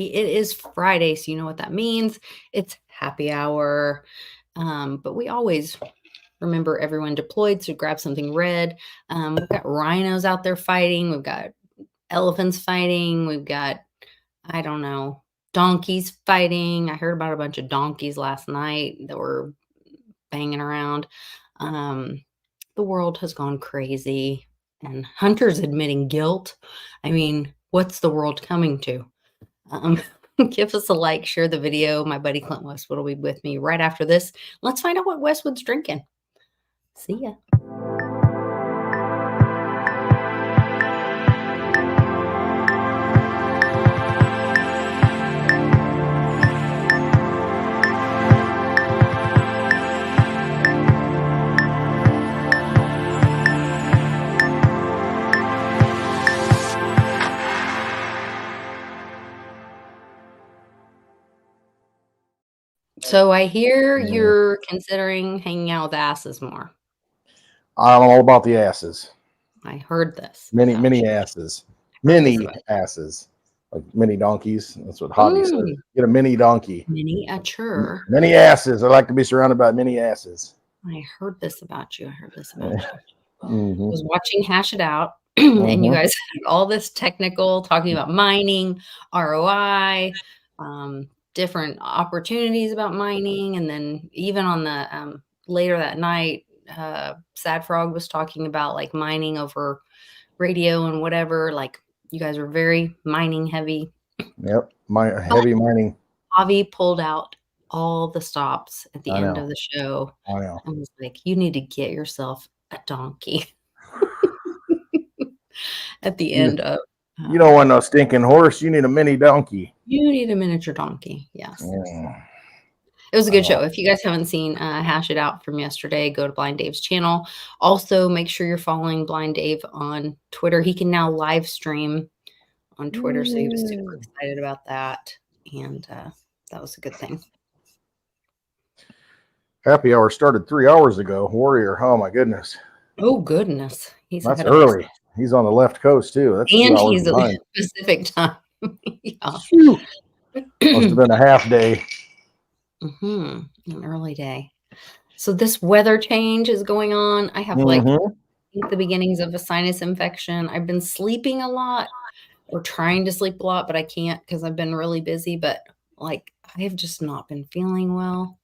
everybody. It is Friday, so you know what that means. It's happy hour. But we always remember everyone deployed, so grab something red. We've got rhinos out there fighting. We've got elephants fighting. We've got, I don't know, donkeys fighting. I heard about a bunch of donkeys last night that were banging around. Um, the world has gone crazy, and Hunter's admitting guilt. I mean, what's the world coming to? Um, give us a like, share the video. My buddy Clint Westwood will be with me right after this. Let's find out what Westwood's drinking. See ya. So I hear you're considering hanging out with asses more. I'm all about the asses. I heard this. Many asses. Many asses. Like mini donkeys. That's what Hobby says. Get a mini donkey. Miniature. Many asses. I like to be surrounded by many asses. I heard this about you. I was watching Hash It Out, and you guys had all this technical talking about mining, ROI, different opportunities about mining. And then even on the later that night, Sad Frog was talking about like mining over radio and whatever. Like you guys were very mining heavy. Yep. Heavy mining. Javi pulled out all the stops at the end of the show. I know. And was like, you need to get yourself a donkey. At the end of you don't want no stinking horse. You need a mini donkey. You need a miniature donkey. Yes. It was a good show. If you guys haven't seen Hash It Out from yesterday, go to Blind Dave's channel. Also, make sure you're following Blind Dave on Twitter. He can now live stream on Twitter, so he was super excited about that. And that was a good thing. Happy hour started 3 hours ago. Warrior, oh my goodness. Oh goodness. That's early. He's on the left coast too. That's and he's at Pacific time. Yeah. Must have been a half day. An early day. So this weather change is going on. I have like the beginnings of a sinus infection. I've been sleeping a lot or trying to sleep a lot, but I can't because I've been really busy. But like I have just not been feeling well.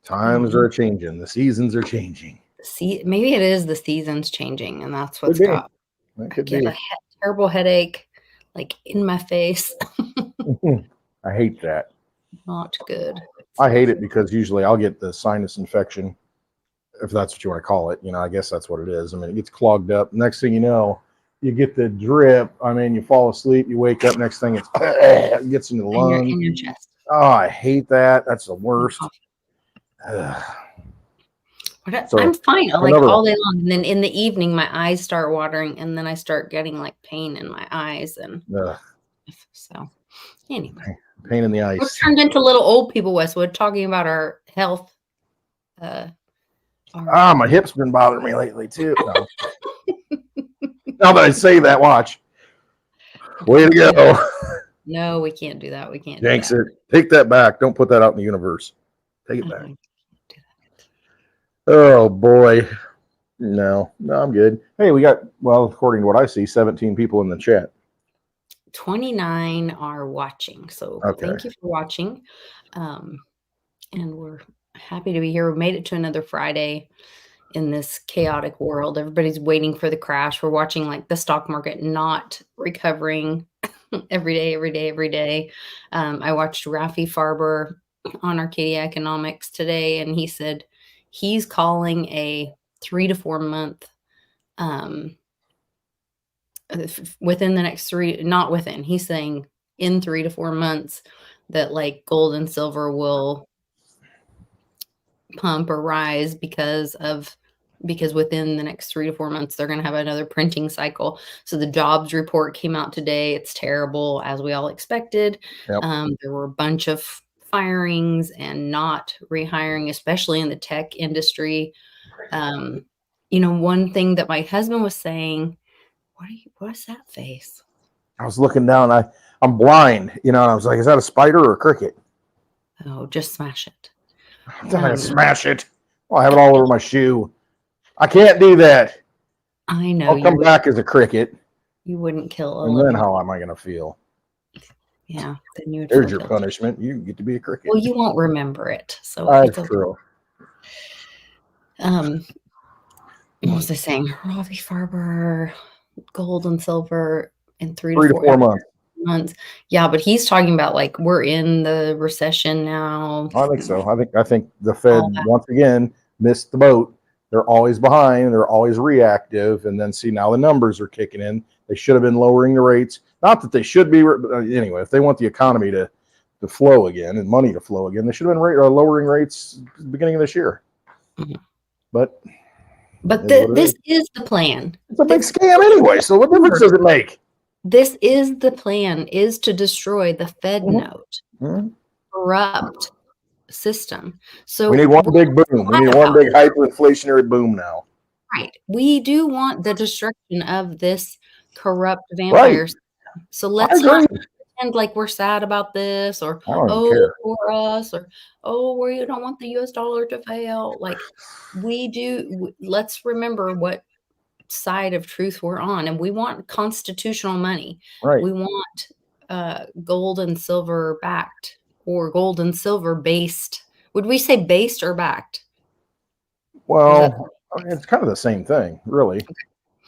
Times are changing. The seasons are changing. Maybe it is the seasons changing, and that's what's got. I get a terrible headache, like in my face. I hate that. Not good. I hate it because usually I'll get the sinus infection, if that's what you want to call it. You know, I guess that's what it is. I mean, it gets clogged up. Next thing you know, you get the drip. I mean, you fall asleep, you wake up. Next thing it gets into the lungs. In your chest. Oh, I hate that. That's the worst. I'm fine like all day long, and then in the evening my eyes start watering, and then I start getting like pain in my eyes, and so anyway, pain in the eyes. We're turned into little old people, Westwood, talking about our health. My hip's been bothering me lately too. No. Now that I say that, watch. Way to go. No, we can't do that. We can't. Jinx it. Take that back. Don't put that out in the universe. Take it back. Oh boy. No, I'm good. Hey, we got, well, according to what I see, 17 people in the chat. 29 are watching. So thank you for watching. And we're happy to be here. We made it to another Friday in this chaotic world. Everybody's waiting for the crash. We're watching like the stock market not recovering every day. I watched Rafi Farber on Arcadia Economics today, and he said he's calling a 3 to 4 month within the next he's saying in 3 to 4 months that like gold and silver will pump or rise because within the next 3 to 4 months they're going to have another printing cycle. So the jobs report came out today. It's terrible, as we all expected. There were a bunch of firings and not rehiring, especially in the tech industry. One thing that my husband was saying, what is that face? I was looking down. I'm blind, and I was like, "Is that a spider or a cricket?" Oh, just smash it. I'm not gonna smash it. I'll have it all over my shoe. I can't do that. I know I'll come back as a cricket, you wouldn't kill and Olivia. then how am I gonna feel? Yeah, then you would There's feel your guilty. punishment. You get to be a cricket. Well, you won't remember it, so That's it's okay. true. What was I saying? Robbie Farber, gold and silver in 3 to 4 months. Yeah, but he's talking about like we're in the recession now. I think so. I think the Fed All that. once again missed the boat. They're always behind. They're always reactive. And then see, now the numbers are kicking in. They should have been lowering the rates. Not that they should be, but anyway, if they want the economy to flow again and money to flow again, they should have been lowering rates at the beginning of this year. Mhm. But this is the plan. It's a big scam anyway. So what difference does it make? This is the plan, is to destroy the Fed note, corrupt system. So we need one big boom. We need one big hyperinflationary boom now. Right. We do want the destruction of this corrupt vampire system. So let's not pretend like we're sad about this, or for us, or we don't want the US dollar to fail. Like let's remember what side of truth we're on, and we want constitutional money. Right. We want gold and silver backed, or gold and silver based. Would we say based or backed? Well, it's kind of the same thing, really. Okay.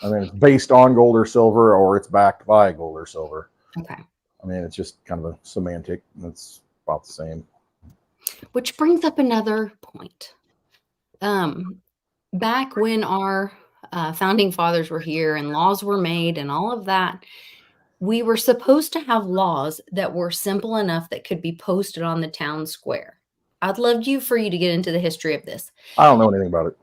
I mean, it's based on gold or silver, or it's backed by gold or silver. Okay. I mean, it's just kind of a semantic. It's about the same. Which brings up another point. Back when our founding fathers were here and laws were made and all of that, we were supposed to have laws that were simple enough that could be posted on the town square. I'd love for you to get into the history of this. I don't know anything about it.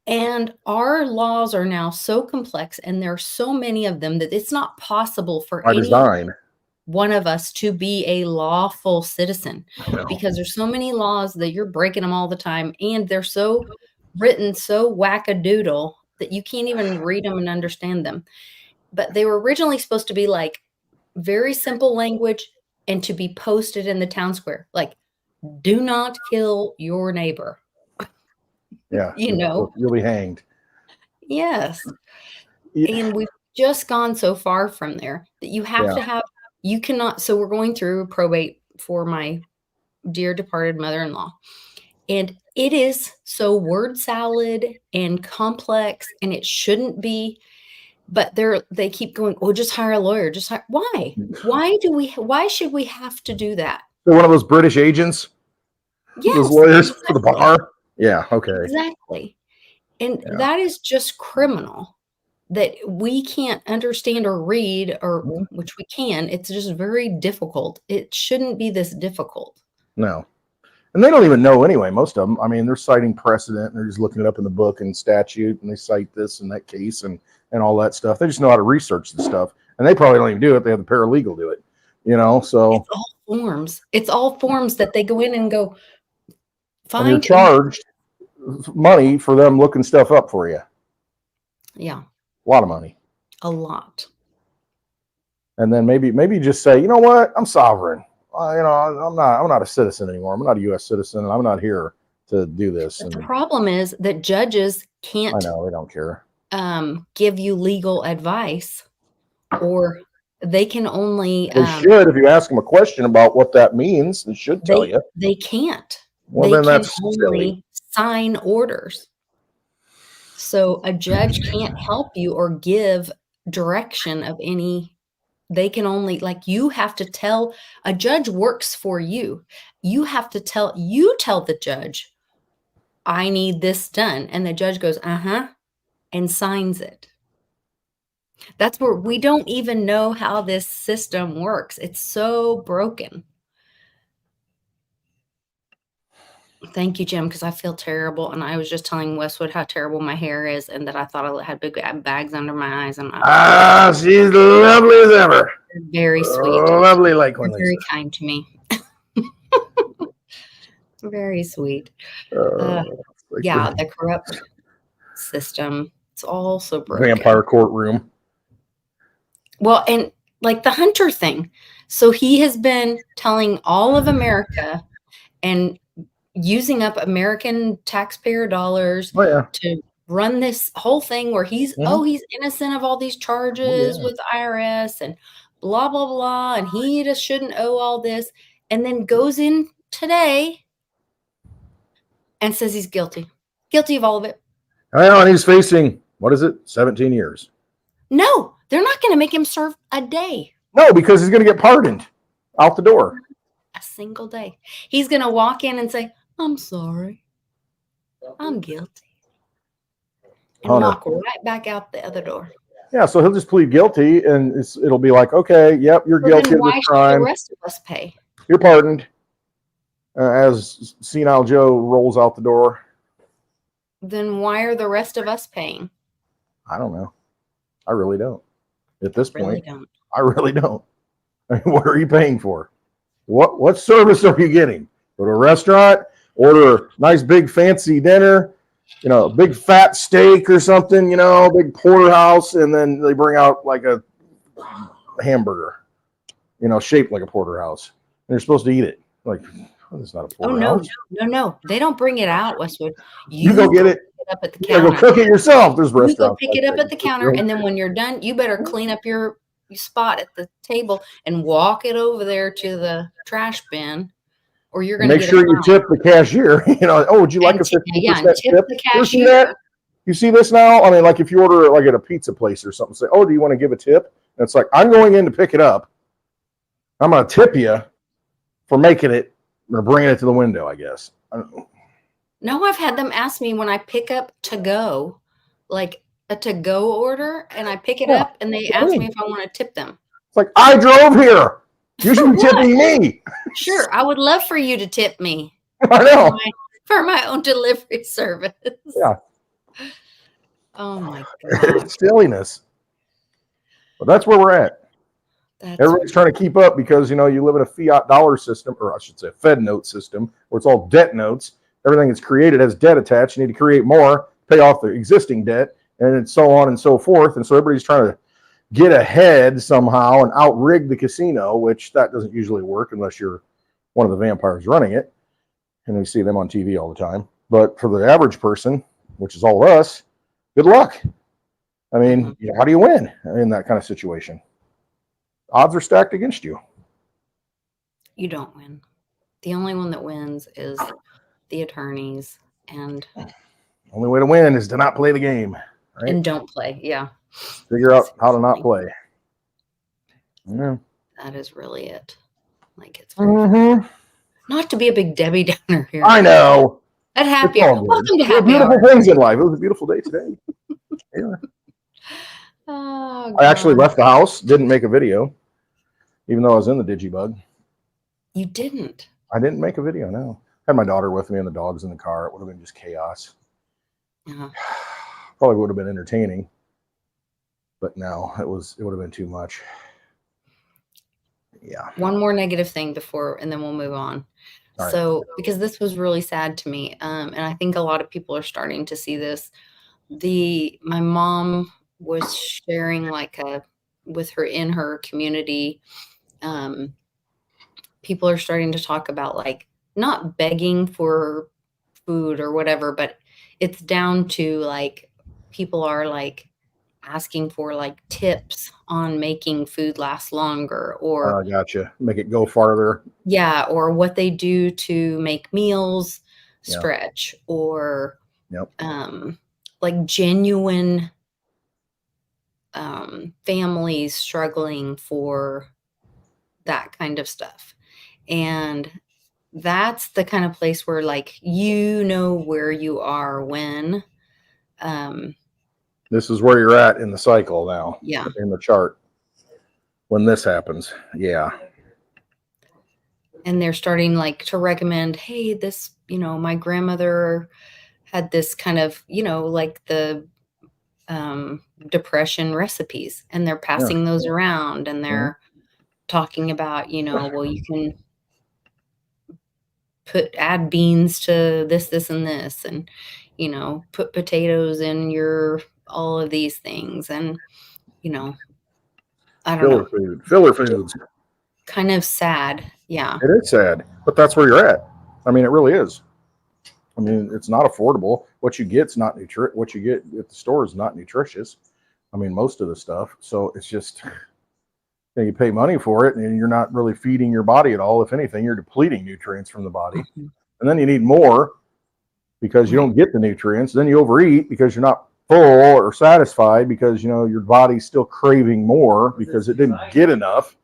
And our laws are now so complex, and there are so many of them, that it's not possible for any one of us to be a lawful citizen, because there's so many laws that you're breaking them all the time, and they're so written so wackadoodle that you can't even read them and understand them. But they were originally supposed to be like very simple language and to be posted in the town square, like, do not kill your neighbor. Yeah. You'll be hanged. Yes. Yeah. And we've just gone so far from there that you have to have, you cannot. So we're going through probate for my dear departed mother-in-law. And it is so word salad and complex, and it shouldn't be. But they keep going, oh, just hire a lawyer. Just hire. Why? Why should we have to do that? One of those British agents? Yes. Those lawyers for the bar? Yeah, okay. Exactly. And that is just criminal, that we can't understand or read, or which we can. It's just very difficult. It shouldn't be this difficult. No. And they don't even know anyway, most of them. I mean, they're citing precedent, and they're just looking it up in the book and statute, and they cite this and that case and all that stuff. They just know how to research the stuff. And they probably don't even do it. They have the paralegal do it, so. It's all forms. It's all forms that they go in and go, and you're charged money for them looking stuff up for you. Yeah. A lot of money. A lot. And then maybe just say, you know what? I'm sovereign. I'm not a citizen anymore. I'm not a U.S. citizen, and I'm not here to do this. The problem is that judges can't. I know, they don't care. Give you legal advice, or they can only. They should, if you ask them a question about what that means, they should tell you. They can't. Well, they then can that's only silly. Sign orders. So a judge can't help you or give direction of any. They can only, like, you have to tell, a judge works for you. You have to tell the judge, I need this done. And the judge goes, and signs it. That's where we don't even know how this system works. It's so broken. Thank you, Jim, because I feel terrible. And I was just telling Westwood how terrible my hair is, and that I thought I had big bags under my eyes. And she's lovely as ever. Very sweet. Lovely, like one. Very kind to me. Very sweet. Yeah, the corrupt system. It's all so broken. Vampire courtroom. Well, and like the Hunter thing. So he has been telling all of America and using up American taxpayer dollars Oh yeah. to run this whole thing where he's Mhm. he's innocent of all these Oh charges yeah. with IRS and blah blah blah, and he just shouldn't owe all this, and then goes in today and says he's guilty of all of it. I know, and he's facing, what is it, 17 years. No, they're not going to make him serve a day. No, because he's going to get pardoned out the door. A single day. He's going to walk in and say, I'm sorry. I'm guilty. And Hunter. walk right back out the other door. Yeah, so he'll just plead guilty, and it'll be like, okay, yep, you're Well, guilty then of why this should the crime. rest of us pay? You're pardoned. As Senile Joe rolls out the door. Then why are the rest of us paying? I don't know. I really don't. At this Really point, don't. I really don't. I mean, what are you paying for? What service are you getting? Go to a restaurant, order a nice big fancy dinner, a big fat steak or something, big porterhouse, and then they bring out like a hamburger, shaped like a porterhouse. And you're supposed to eat it. Like, it's not a porterhouse. No. They don't bring it out, Westwood. You go get it. Pick it up at the You gotta counter. go cook it yourself. There's You restaurants. go pick like it up that. at the counter, and then when you're done, you better clean up your spot at the table and walk it over there to the trash bin, or you're going to make get sure a you fine. tip the cashier. Oh, would you like a 50% tip tip? the You see cashier. that? You see this now? I mean, like if you order like at a pizza place or something, say, "Oh, do you want to give a tip?" And it's like, I'm going in to pick it up. I'm going to tip you for making it or bringing it to the window, I guess. I don't know. No, I've had them ask me when I pick up to go, like a to go order, and I pick it up, and they ask me if I want to tip them. It's like, I drove here. You should be tipping me. Sure, I would love for you to tip me. I know. For my own delivery service. Yeah. Oh my God. It's silliness. But that's where we're at. Everybody's trying to keep up because, you live in a fiat dollar system, or I should say a Fed note system, where it's all debt notes. Everything that's created has debt attached. You need to create more, pay off the existing debt, and so on and so forth. And so everybody's trying to get ahead somehow and outrig the casino, which that doesn't usually work unless you're one of the vampires running it. And we see them on TV all the time. But for the average person, which is all of us, good luck. I mean, how do you win in that kind of situation? Odds are stacked against you. You don't win. The only one that wins is the attorneys, and only way to win is to not play the game, right? And don't play. Yeah. Figure out how to not play. Yeah. That is really it. Like it's very not to be a big Debbie Downer here. I know. At happy hour. Welcome to happy beautiful hour. things in life. It was a beautiful day today. Yeah. Oh, I actually left the house, didn't make a video, even though I was in the Digibug. You didn't? I didn't make a video, no. I had my daughter with me and the dogs in the car. It would have been just chaos. Probably would have been entertaining. But no, it would have been too much. Yeah. One more negative thing and then we'll move on. All so, right. Because this was really sad to me. And I think a lot of people are starting to see this. My mom was sharing with her in her community. People are starting to talk about not begging for food or whatever, but it's down to people are asking for tips on making food last longer, or gotcha, make it go farther. Yeah, or what they do to make meals stretch, or genuine families struggling for that kind of stuff. And that's the kind of place where where you are when this is where you're at in the cycle now. Yeah. In the chart. When this happens. Yeah. And they're starting to recommend, hey, this, my grandmother had this kind of, the depression recipes, and they're passing those around, and they're talking about, well, you can add beans to this and this, and, put potatoes in all of these things. And, I don't know. Filler foods. Kind of sad. Yeah. It is sad, but that's where you're at. I mean, it really is. I mean, it's not affordable. What you get's not what you get at the store is not nutritious. I mean, most of the stuff. So it's just you pay money for it, and you're not really feeding your body at all. If anything, you're depleting nutrients from the body, and then you need more because you don't get the nutrients. Then you overeat because you're not full or satisfied because your body's still craving more because it didn't get enough.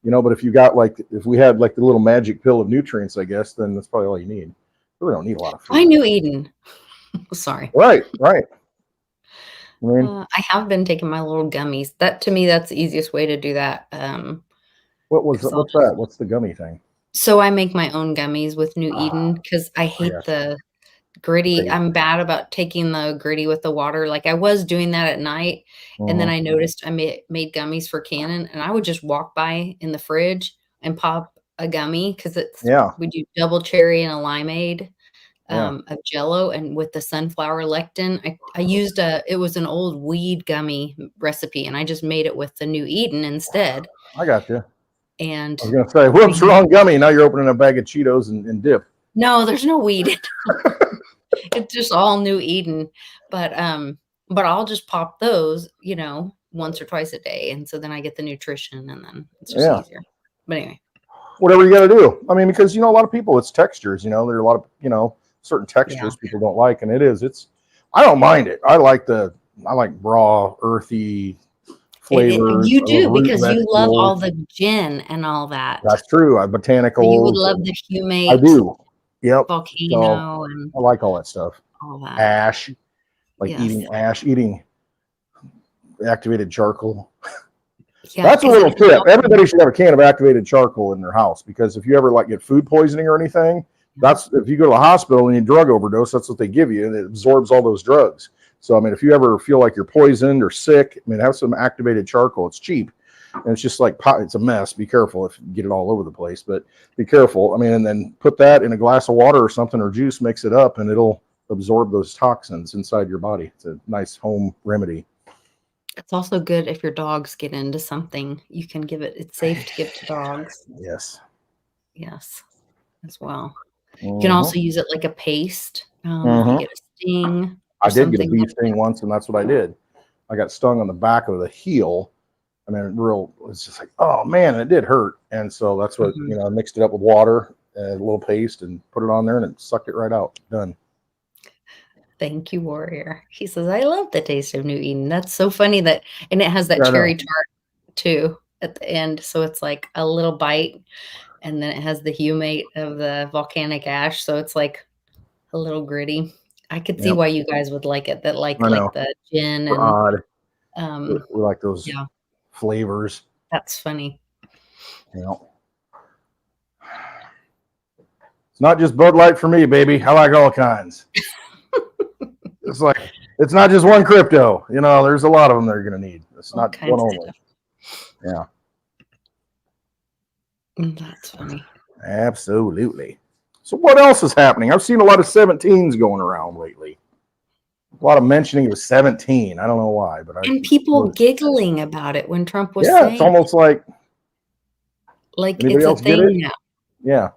But if you got if we had the little magic pill of nutrients, I guess, then that's probably all you need. You really don't need a lot of food. I knew Eden. Sorry. Right. I mean, I have been taking my little gummies. That to me, that's the easiest way to do that. what's that? What's the gummy thing? So I make my own gummies with New Eden because I hate the gritty. I'm bad about taking the gritty with the water. Like I was doing that at night, and then I noticed I made gummies for Cannon, and I would just walk by in the fridge and pop a gummy because we do double cherry and a limeade of Jello, and with the sunflower lectin, I used it was an old weed gummy recipe, and I just made it with the New Eden instead. I got you. And I was gonna say, whoops, wrong gummy. Now you're opening a bag of Cheetos and dip. No, there's no weed. It's just all New Eden. But I'll just pop those, once or twice a day. And so then I get the nutrition, and then it's just easier. But anyway. Whatever you got to do. I mean, because, a lot of people, it's textures, there are a lot of, certain textures people don't like. And I don't mind it. I like raw, earthy flavors. You do, because you love all the gin and all that. That's true. Botanicals. You would love the humate. I do. Yep. Volcano. And I like all that stuff. All that. Ash. Eating ash, eating activated charcoal. Yeah, that's a little tip. Everybody should have a can of activated charcoal in their house, because if you ever get food poisoning or anything, that's if you go to the hospital and you drug overdose, that's what they give you, and it absorbs all those drugs. So, I mean, if you ever feel like you're poisoned or sick, have some activated charcoal. It's cheap, and it's just it's a mess. Be careful if you get it all over the place, but be careful. And then put that in a glass of water or something, or juice, mix it up, and it'll absorb those toxins inside your body. It's a nice home remedy. It's also good if your dogs get into something. You can give it. It's safe to give to dogs. Yes, as well. You can also use it like a paste. If you get a sting. I did get a bee sting once, and that's what I did. I got stung on the back of the heel. It's just oh man, it did hurt. And so that's what, I mixed it up with water and a little paste and put it on there, and it sucked it right out. Done. Thank you, Warrior. He says, I love the taste of New Eden. That's so funny and it has that cherry tart too at the end. So it's like a little bite, and then it has the humate of the volcanic ash. So it's like a little gritty. I could see why you guys would like it. That like the gin and we like those flavors. That's funny. It's not just Bud Light for me, baby. I like all kinds. It's not just one crypto. There's a lot of them that you're going to need. It's not one only. Yeah. That's funny. Absolutely. So what else is happening? I've seen a lot of 17s going around lately. A lot of mentioning of 17. I don't know why, and people giggling about it when Trump was saying. It's almost like it's a thing now. Yeah.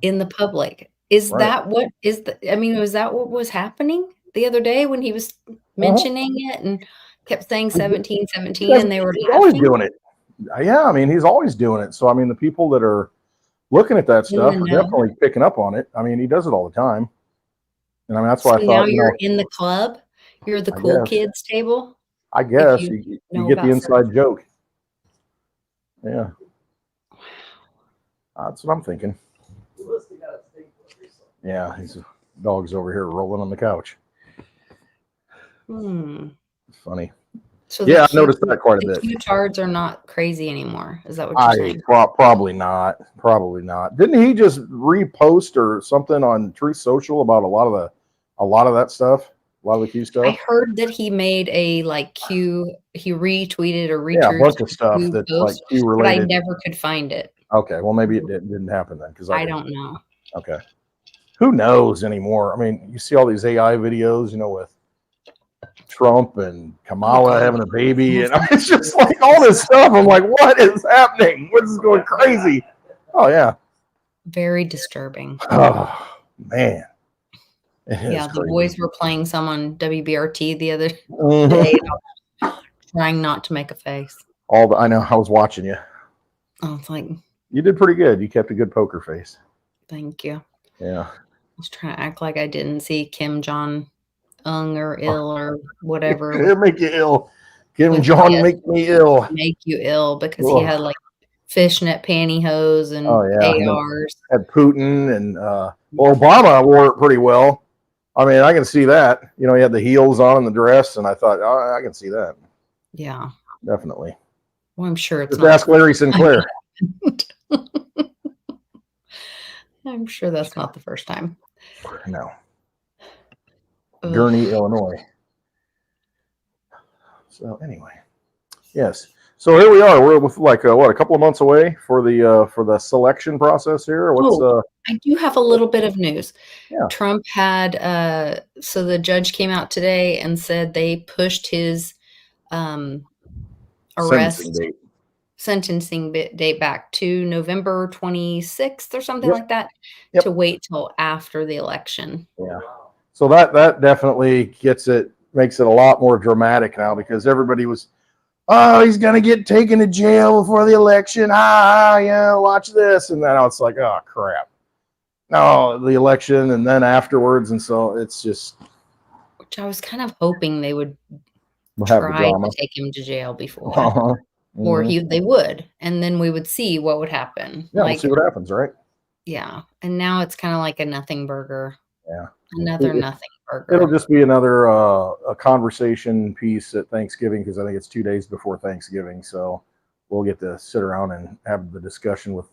In the public. Is that what is was that what was happening the other day when he was mentioning it and kept saying 17, and they were always doing it? Yeah, he's always doing it. So the people that are looking at that stuff are definitely picking up on it. He does it all the time. And that's why I thought now you're in the club. You're the cool kids table. I guess you get the inside joke. Yeah. That's what I'm thinking. Yeah, his dog's over here rolling on the couch. It's funny. So I noticed that quite a bit. The Q-tards are not crazy anymore. Is that what you're saying? Probably not. Probably not. Didn't he just repost or something on Truth Social about a lot of that stuff? A lot of the Q stuff. I heard that he made a Q. He retweeted or retweeted a bunch of stuff that's Q related. But I never could find it. Okay, well maybe it didn't happen then, because I don't know. Okay. Who knows anymore? You see all these AI videos, with Trump and Kamala God. having a baby, and it's just like all this stuff. I'm like, what is happening? What is going crazy? Oh yeah. Very disturbing. Oh man. Yeah, the boys were playing some on WBRT the other Mhm. day, trying not to make a face. I know. I was watching you. I was like, You did pretty good. You kept a good poker face. thank you. Yeah. I was trying to act like I didn't see Kim Jong Un or ill or whatever. It'll make you ill. Kim With Jong yes. make me ill. Make you ill because he had like fishnet pantyhose and Oh yeah. ARs. Had Putin and Obama wore it pretty well. I mean, I can see that. You know, he had the heels on and the dress, and I thought, oh, I can see that. Yeah. Definitely. Well, I'm sure it's Just not. ask Larry Sinclair. I'm sure that's not the first time. No. Ugh. Gurney, Illinois. So anyway, yes. So here we are. We're with like what, a couple of months away for the selection process here. What's I do have a little bit of news. Yeah. Trump had so the judge came out today and said they pushed his arrest sentencing date back to November 26th or something like that to wait till after the election. Yeah. So that definitely makes it a lot more dramatic now, because everybody was, oh, he's gonna get taken to jail before the election. Yeah, watch this. And then it's like, oh crap. No, the election and then afterwards, and so it's just, which I was kind of hoping they would try to take him to jail before. Or they would, and then we would see what would happen. Yeah, we'll see what happens, right? Yeah, and now it's kind of like a nothing burger. Yeah, another nothing burger. It'll just be another a conversation piece at Thanksgiving, because I think it's 2 days before Thanksgiving, so we'll get to sit around and have the discussion with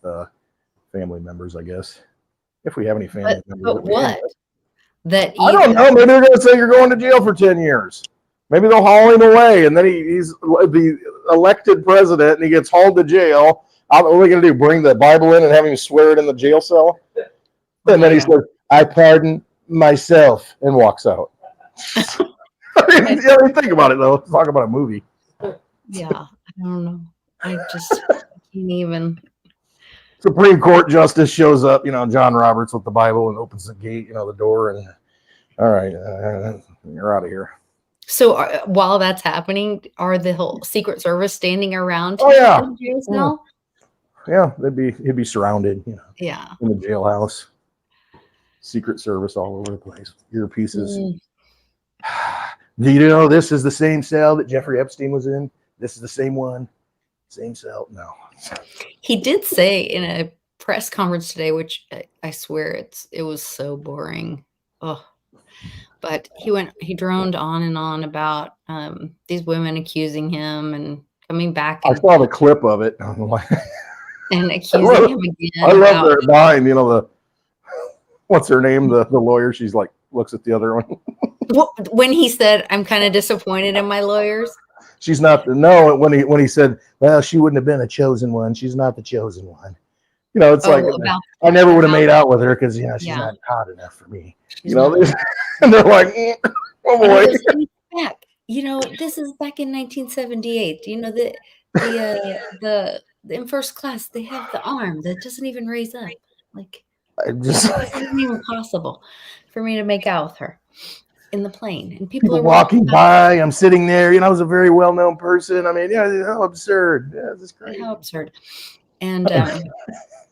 family members, I guess, if we have any family members. But what? That I don't know. Maybe they're going to say you're going to jail for 10 years. Maybe they'll haul him away, and then he's the elected president, and he gets hauled to jail. What are we going to do? Bring the Bible in and have him swear it in the jail cell? And then he says, "I pardon myself," and walks out. I mean, think about it, though. Let's talk about a movie. Yeah, I don't know. I just can't even. Supreme Court justice shows up, John Roberts with the Bible, and opens the gate, the door, and all right, you're out of here. So while that's happening, are the whole Secret Service standing around? Oh yeah, yeah, he'd be surrounded, yeah, in the jailhouse. Secret Service all over the place. Earpieces. Do you know this is the same cell that Jeffrey Epstein was in? This is the same one, same cell. No, he did say in a press conference today, which I swear it was so boring. Oh. But he droned on and on about these women accusing him and coming back. I saw the clip of it. And accusing him again. I love their line, what's her name? The lawyer, she's like, looks at the other one. When he said, "I'm kind of disappointed in my lawyers." She's not, no, when he said, well, she wouldn't have been a chosen one. She's not the chosen one. It's like, I never would have made out with her because, she's not hot enough for me. And they're like, oh boy. Back. This is back in 1978. The in first class, they have the arm that doesn't even raise up. Like, it isn't even possible for me to make out with her in the plane. And people are walking by. I'm sitting there. I was a very well-known person. I mean, how absurd. Yeah, this is great. How absurd. And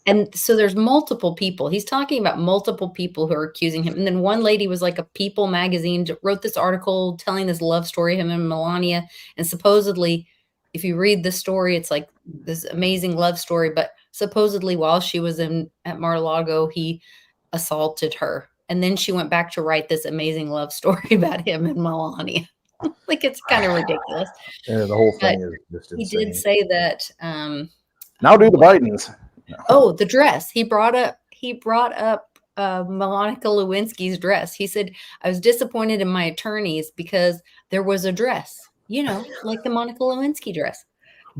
and so there's multiple people. He's talking about multiple people who are accusing him. And then one lady was like, a People magazine wrote this article telling this love story, him and Melania. And supposedly, if you read the story, it's like this amazing love story. But supposedly while she was at Mar-a-Lago, he assaulted her. And then she went back to write this amazing love story about him and Melania. Like, it's kind of ridiculous. Yeah, the whole thing is just insane. He did say that. Now do the Bidens. No. Oh, the dress. He brought up Monica Lewinsky's dress. He said, "I was disappointed in my attorneys because there was a dress, like the Monica Lewinsky dress."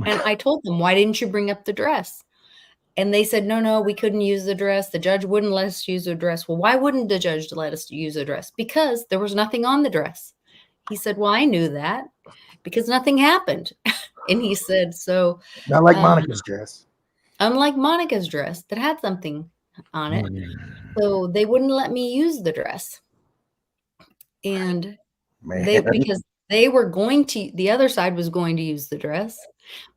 And I told them, "Why didn't you bring up the dress?" And they said, no, we couldn't use the dress. The judge wouldn't let us use the dress. Well, why wouldn't the judge let us use the dress? Because there was nothing on the dress. He said, well, I knew that because nothing happened. And he said, so Not like um, Monica's dress. unlike Monica's dress that had something on it, so they wouldn't let me use the dress. And Man, because they were going to, the other side was going to use the dress,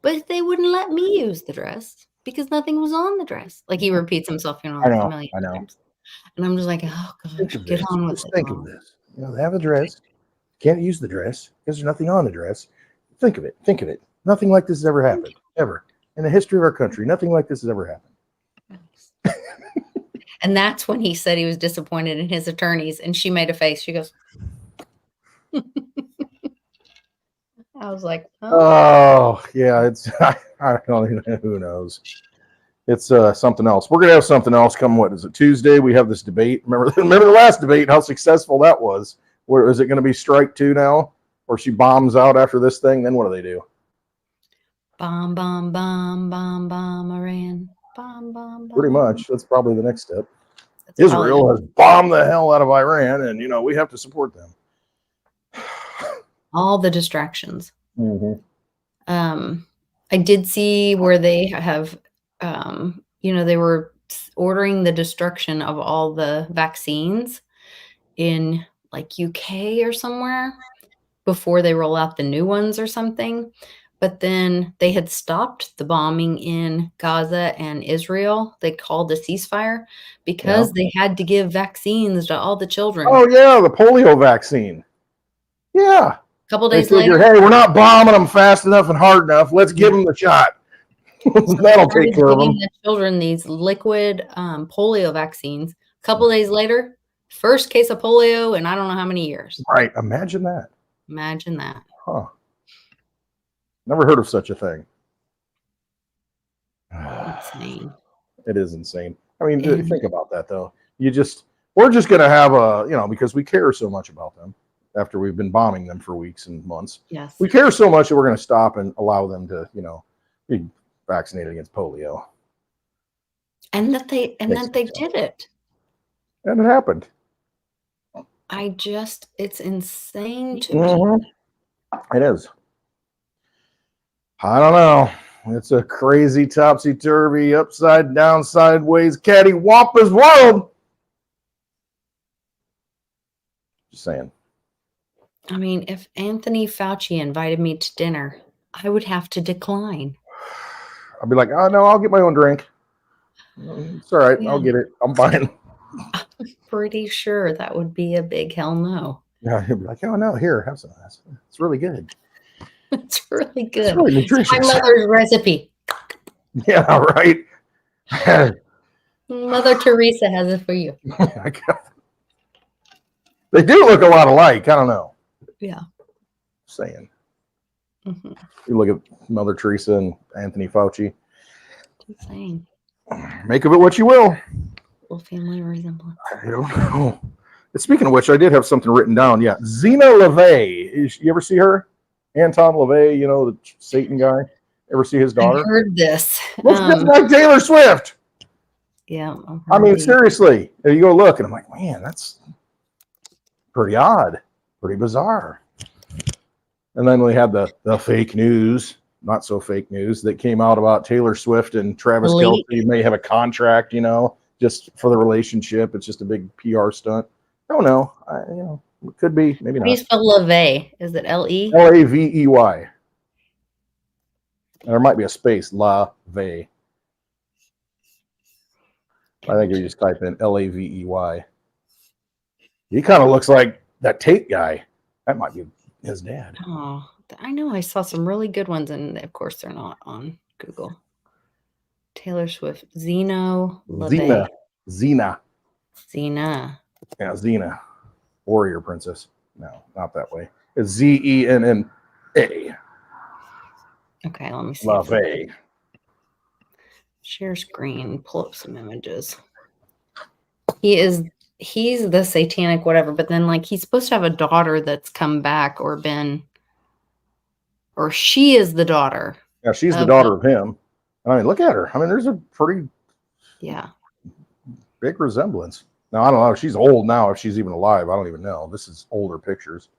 but they wouldn't let me use the dress because nothing was on the dress. Like he repeats himself, I like a know, million I know. times. And I'm just like, oh Think gosh, of get this. on with Just it, think of Mom. this. You know, they have a dress. Can't use the dress because there's nothing on the dress. Think of it. Think of it. Nothing like this has ever happened. Ever. In the history of our country, nothing like this has ever happened. And that's when he said he was disappointed in his attorneys. And she made a face. She goes, I was like, oh. Oh, yeah. It's, I don't even know. Who knows? It's something else. We're going to have something else come. What is it? Tuesday. We have this debate. Remember the last debate, how successful that was. Where is it going to be strike two now? Or she bombs out after this thing? Then what do they do? Bomb, bomb, bomb, bomb, bomb, Iran. Bomb, bomb, bomb. Pretty much. That's probably the next step. That's Israel probably has bombed the hell out of Iran, and, we have to support them. all the distractions. Mm-hmm. I did see where they have, they were ordering the destruction of all the vaccines in like UK or somewhere before they roll out the new ones or something. But then they had stopped the bombing in Gaza and Israel. They called a ceasefire because they had to give vaccines to all the children. Oh, yeah, the polio vaccine. Yeah. A couple They days figure, later, hey, we're not bombing them fast enough and hard enough. Let's give them the shot. That'll take care of them. the children these liquid polio vaccines. A couple days later, first case of polio in I don't know how many years. Right. Imagine that. Imagine that. Huh. Never heard of such a thing. Insane. It is insane. I mean, think about that, though. We're just going to have because we care so much about them after we've been bombing them for weeks and months. Yes. We care so much that we're going to stop and allow them to, be vaccinated against polio. And that they did it. And it happened. It's insane to me. It is. I don't know. It's a crazy topsy-turvy, upside down, sideways, cattywampus world. Just saying. I mean, if Anthony Fauci invited me to dinner, I would have to decline. I'd be like, oh, no, I'll get my own drink. It's all right. Yeah. I'll get it. I'm fine. I'm pretty sure that would be a big hell no. Yeah, he'd be like, oh, no, here, have some of this. It's really good. It's really good. It's really nutritious. It's my mother's recipe. Yeah, right. Mother Teresa has it for you. They do look a lot alike. I don't know. Yeah. Saying. Mm-hmm. You look at Mother Teresa and Anthony Fauci. Insane. Make of it what you will. Little family resemblance. I don't know. Speaking of which, I did have something written down. Yeah, Zena LaVey. You ever see her? Anton LaVey, the Satan guy. Ever see his daughter? I heard this. Looks just like Taylor Swift. Yeah. I mean, seriously. You go look, and I'm like, man, that's pretty odd, pretty bizarre. And then we had the fake news, not so fake news, that came out about Taylor Swift and Travis Kelce may have a contract, just for the relationship. It's just a big PR stunt. I don't know. It could be, maybe not. How do you spell LaVey? Is it L-E? Lavey. There might be a space, LaVey. I think you just type in Lavey. He kind of looks like that Tate guy. That might be his dad. Oh, I know. I saw some really good ones, and of course, they're not on Google. Taylor Swift, Zena LaVey. Zena. Yeah, Zena. Warrior Princess. No, not that way. It's Zenna. Okay, let me see. LaVey. Share screen. Pull up some images. He's the satanic whatever, but then he's supposed to have a daughter that's come back or she is the daughter. Yeah, she's the daughter of him. I mean, look at her. I mean, there's a pretty big resemblance. Now, I don't know. She's old now, if she's even alive. I don't even know. This is older pictures.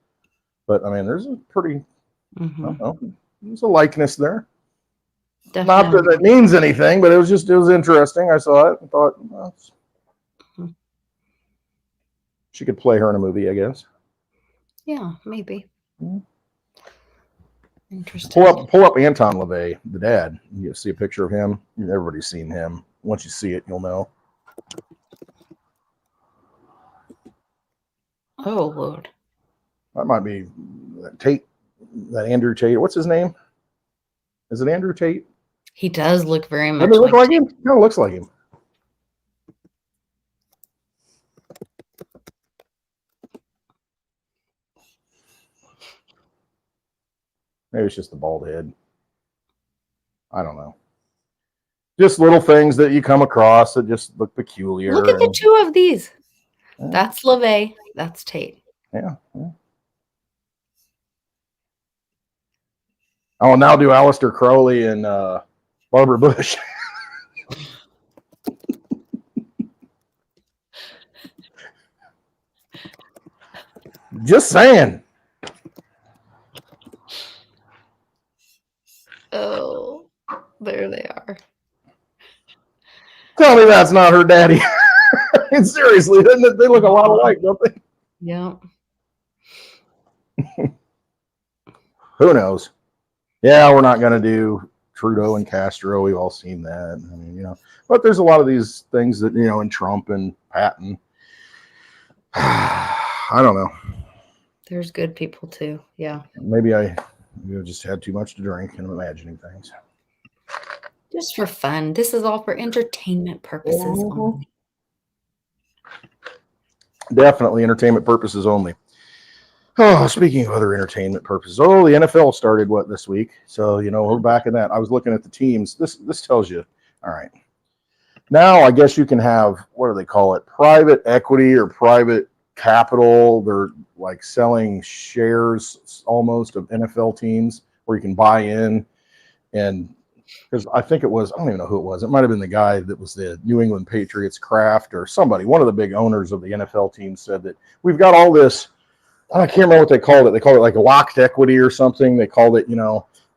But I mean, there's a pretty, I Mhm. don't know, there's a likeness there. Not that Definitely. it means anything, but it was interesting. I saw it and thought, well, Mhm. she could play her in a movie, I guess. Yeah, maybe. Mhm. Interesting. Pull up Anton LaVey, the dad. You see a picture of him. Everybody's seen him. Once you see it, you'll know. Oh Lord. That might be that Tate, that Andrew Tate. What's his name? Is it Andrew Tate? He does look very Doesn't much he look like like him? Kind of looks like him. Maybe it's just the bald head. I don't know. Just little things that you come across that just look peculiar. Look at the two of these. Yeah. That's LaVey. That's Tate. Yeah. I will now do Aleister Crowley and Barbara Bush. Just saying. Oh, there they are. Tell me that's not her daddy. Seriously, they look a lot alike, don't they? Yep. Who knows? Yeah, we're not going to do Trudeau and Castro. We've all seen that. I mean, but there's a lot of these things that, and Trump and Patton. I don't know. There's good people too. Yeah. Maybe I just had too much to drink and I'm imagining things. Just for fun. This is all for entertainment purposes only. Definitely entertainment purposes only. Oh, speaking of other entertainment purposes, the NFL started this week? So we're back in that. I was looking at the teams. This tells you. All right. Now I guess you can have, what do they call it? Private equity or private capital. They're like selling shares almost of NFL teams where you can buy in. And because I think it was, I don't even know who it was. It might have been the guy that was the New England Patriots Kraft or somebody. One of the big owners of the NFL team said that we've got all this. I can't remember what they called it. They called it like locked equity or something. They called it,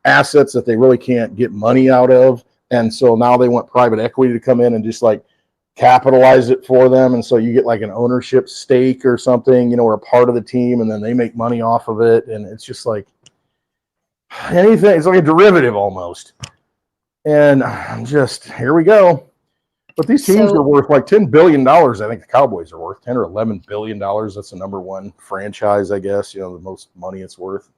assets that they really can't get money out of. And so now they want private equity to come in and just like capitalize it for them. And so you get like an ownership stake or something, or a part of the team, and then they make money off of it. And it's just like anything. It's like a derivative almost. And just, here we go. But these teams are worth like $10 billion. I think the Cowboys are worth $10 or $11 billion. That's the number one franchise, I guess. The most money it's worth.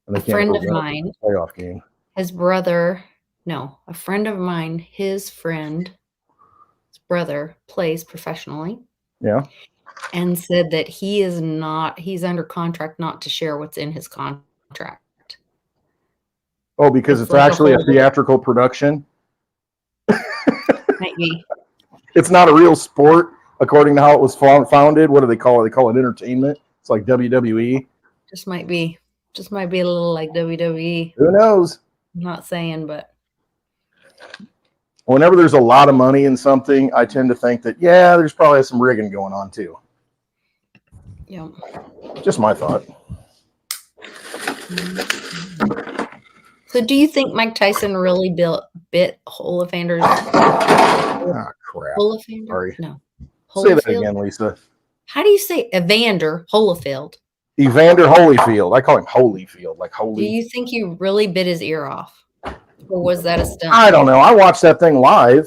And they a friend of mine, playoff game. His brother, no, a friend of mine, his brother plays professionally. Yeah. And said that he's under contract not to share what's in his contract. Oh, because it's actually a theatrical production? Might be. It's not a real sport, according to how it was founded. What do they call it? They call it entertainment. It's like WWE. Just might be a little like WWE. Who knows? I'm not saying, but whenever there's a lot of money in something, I tend to think that, there's probably some rigging going on too. Yeah. Just my thought. So do you think Mike Tyson really bit Holofander's? Crap. Holofander? Sorry. No. Say that again, Lisa. How do you say Evander Holyfield? Evander Holyfield. I call him Holyfield, like holy. Do you think he really bit his ear off? Or was that a stunt? I don't know. I watched that thing live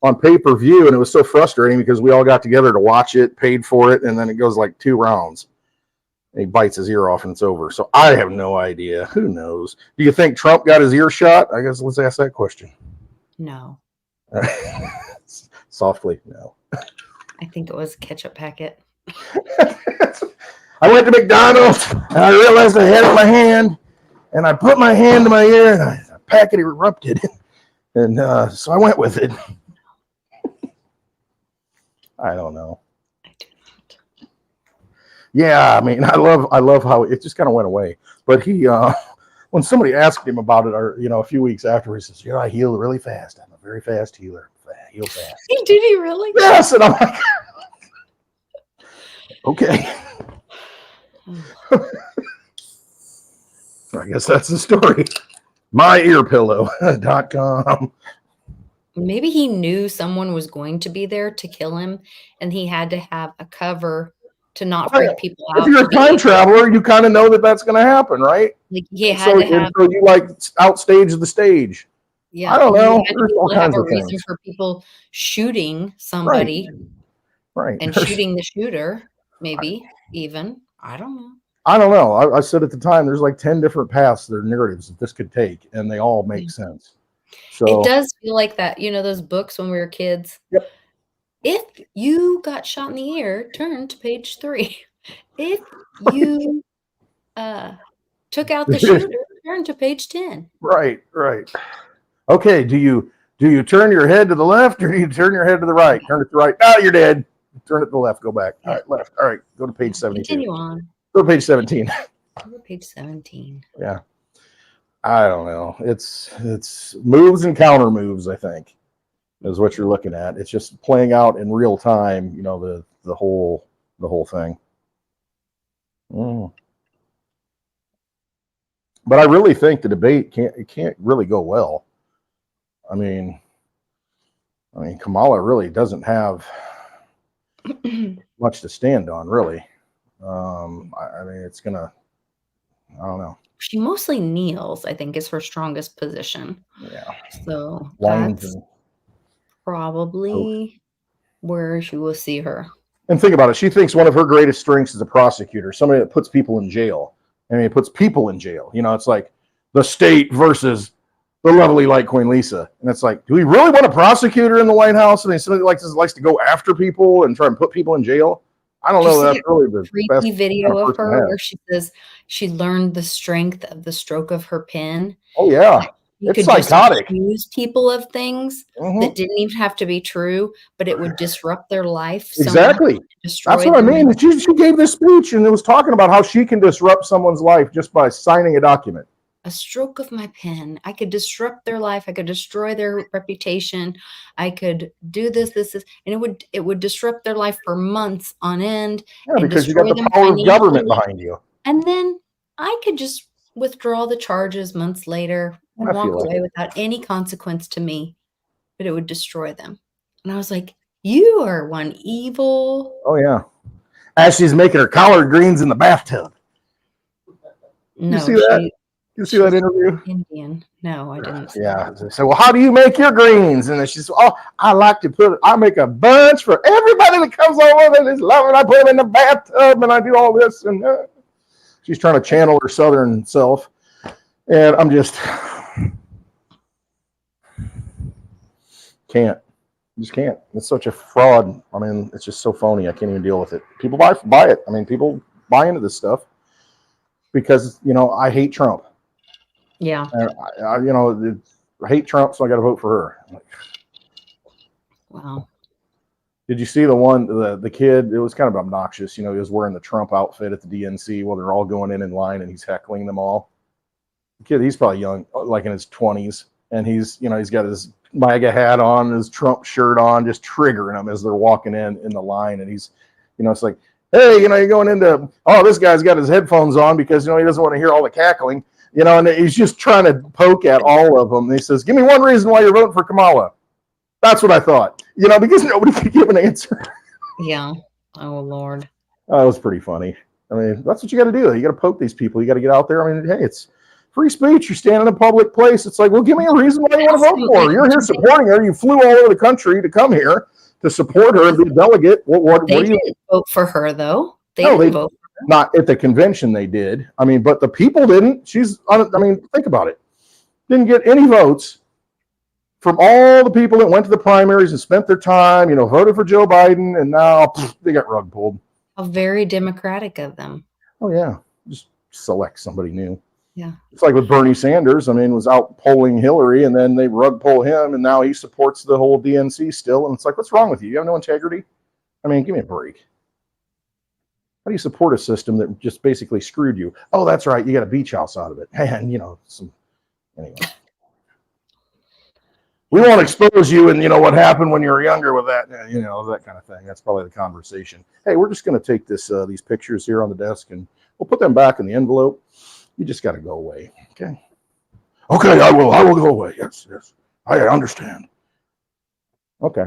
on pay-per-view, and it was so frustrating because we all got together to watch it, paid for it, and then it goes like 2 rounds. And he bites his ear off and it's over. So I have no idea. Who knows? Do you think Trump got his ear shot? I guess let's ask that question. No. Softly, no. I think it was a ketchup packet. I went to McDonald's and I realized I had it in my hand, and I put my hand to my ear and a packet erupted. And so I went with it. I don't know. I do not. Yeah, I mean, I love how it just kind of went away. But he, when somebody asked him about it, or a few weeks after, he says, I heal really fast. I'm a very fast healer. Heal fast. Did he really? Yes, and I'm like, okay. I guess that's the story. MyEarPillow.com. Maybe he knew someone was going to be there to kill him, and he had to have a cover to not freak people If out. you're To a be time able, traveler, you kind of know that that's going to happen, right? like he had So, to and have, so you like outstage the stage. yeah, I don't he know. had to There's be all able to have kinds a of reason things. for people shooting Right. somebody Right. and shooting the shooter. Maybe even I don't know. I don't know. I said at the time, there's like 10 different paths, their narratives that this could take, and they all make sense. It So, does feel like that. You know those books when we were kids. yep. If you got shot in the ear, turn to page 3. If you took out the shooter, turn to page 10. Right. Okay. Do you turn your head to the left or do you turn your head to the right? Turn it to the right. Oh, you're dead. Turn it to the left. Go back. All Yeah. right, left. All right. Go to page 72. Continue on. Go to page 17. Go to page 17. Yeah. I don't know. It's moves and counter moves, I think, is what you're looking at. It's just playing out in real time, you know, the whole thing. But I really think the debate can't really go well. I mean Kamala really doesn't have much to stand on, really. I mean, it's gonna. I don't know. She mostly kneels, I think, is her strongest position. Yeah. So Lines that's and probably where she will see her. And think about it. She thinks one of her greatest strengths is a prosecutor, somebody that puts people in jail. I mean, it puts people in jail. You know, it's like the state versus the lovely light Queen Lisa. And it's like, do we really want a prosecutor in the White House? And somebody likes to go after people and try and put people in jail. I don't know. That's really the best creepy video kind of of her person where she says she learned the strength of the stroke of her pen. Oh yeah, You it's could just psychotic. accuse people of things Mhm. that didn't even have to be true, but it would disrupt their life. Exactly. That's what I mean. She gave this speech and it was talking about how she can disrupt someone's life just by signing a document. A stroke of my pen. I could disrupt their life. I could destroy their reputation. I could do this, and it would disrupt their life for months on end. Yeah, and because you got destroy the them power of government financially. behind you. And then I could just withdraw the charges months later and walk away without any consequence to me, but it would destroy them. And I was like, you are one evil. Oh yeah. As she's making her collard greens in the bathtub. No, you see that? You see that interview? Indian. No, I didn't. Yeah. So, well, how do you make your greens? And then she's, oh, I make a bunch for everybody that comes over and is loving. I put them in the bathtub and I do all this. And she's trying to channel her Southern self. And I'm just can't. Just can't. It's such a fraud. I mean, it's just so phony. I can't even deal with it. People buy it. I mean, people buy into this stuff because, you know, I hate Trump. Yeah. And I hate Trump, so I got to vote for her. Wow. Did you see the kid? It was kind of obnoxious. You know, he was wearing the Trump outfit at the DNC while they're all going in line and he's heckling them all. The kid, he's probably young, like in his 20s. And he's got his MAGA hat on, his Trump shirt on, just triggering them as they're walking in the line. And he's, it's like, hey, you're going into, oh, this guy's got his headphones on because, he doesn't want to hear all the cackling, and he's just trying to poke at all of them. And he says, give me one reason why you're voting for Kamala. That's what I thought, because nobody could give an answer. Yeah. Oh, Lord. That was pretty funny. I mean, that's what you got to do. You got to poke these people. You got to get out there. I mean, hey, it's free speech. You're standing in a public place. It's like, well, give me a reason why you want to vote for her. You're here supporting her. You flew all over the country to come here to support her and be a delegate. What do you didn't vote for her, though. They No, didn't vote for her. Not at the convention they did. I mean, but the people didn't. Think about it. Didn't get any votes from all the people that went to the primaries and spent their time, voted for Joe Biden, and now they got rug pulled. How very democratic of them. Oh, yeah. Just select somebody new. Yeah. It's like with Bernie Sanders. I mean, was out polling Hillary, and then they rug pull him, and now he supports the whole DNC still. And it's like, what's wrong with you? You have no integrity? I mean, give me a break. How do you support a system that just basically screwed you? Oh, that's right. You got a beach house out of it. And, anyway. We won't expose you and, what happened when you were younger with that, that kind of thing. That's probably the conversation. Hey, we're just going to take these pictures here on the desk and we'll put them back in the envelope. You just got to go away. Okay. Okay, I will. I will go away. Yes, yes. I understand. Okay.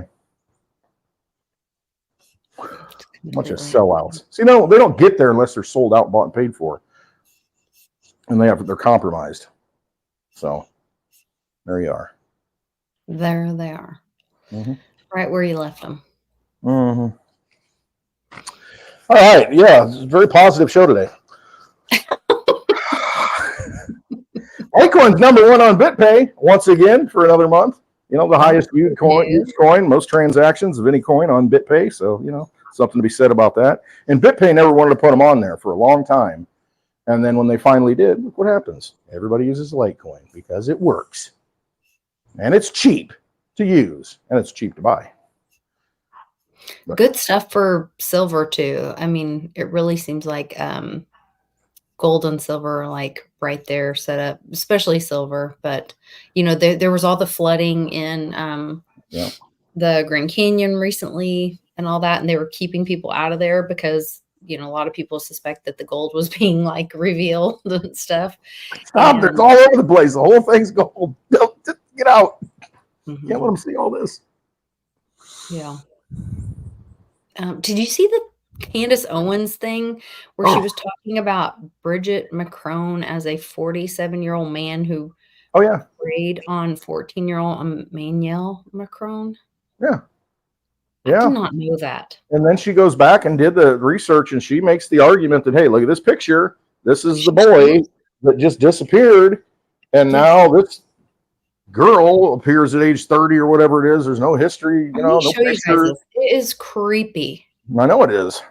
Bunch of Completely. sellouts. See, no, they don't get there unless they're sold out, bought, and paid for, and they're compromised. So there you are. There they are. Mm-hmm. Right where you left them. Mm-hmm. All right. Yeah, it's a very positive show today. Litecoin's #1 on BitPay once again for another month. You know, the highest used coin, most transactions of any coin on BitPay. So, you know, something to be said about that. And BitPay never wanted to put them on there for a long time. And then when they finally did, look what happens. Everybody uses Litecoin because it works. And it's cheap to use and it's cheap to buy. But good stuff for silver too. I mean, it really seems like gold and silver are like right there set up, especially silver. But you know, there was all the flooding in the Grand Canyon recently and all that, and they were keeping people out of there because you know a lot of people suspect that the gold was being like revealed and stuff. Stop! It's all over the place. The whole thing's gold. Just get out. Mm-hmm. Can't let them see all this. Yeah. Did you see the Candace Owens thing where she was talking about Bridget Macron as a 47-year-old man who preyed on 14-year-old Emmanuel Macron? Yeah. I did not know that. And then she goes back and did the research and she makes the argument that, hey, look at this picture. This is the boy that just disappeared. And now this girl appears at age 30 or whatever it is. There's no history, you know, no picture. It is creepy. I know it is.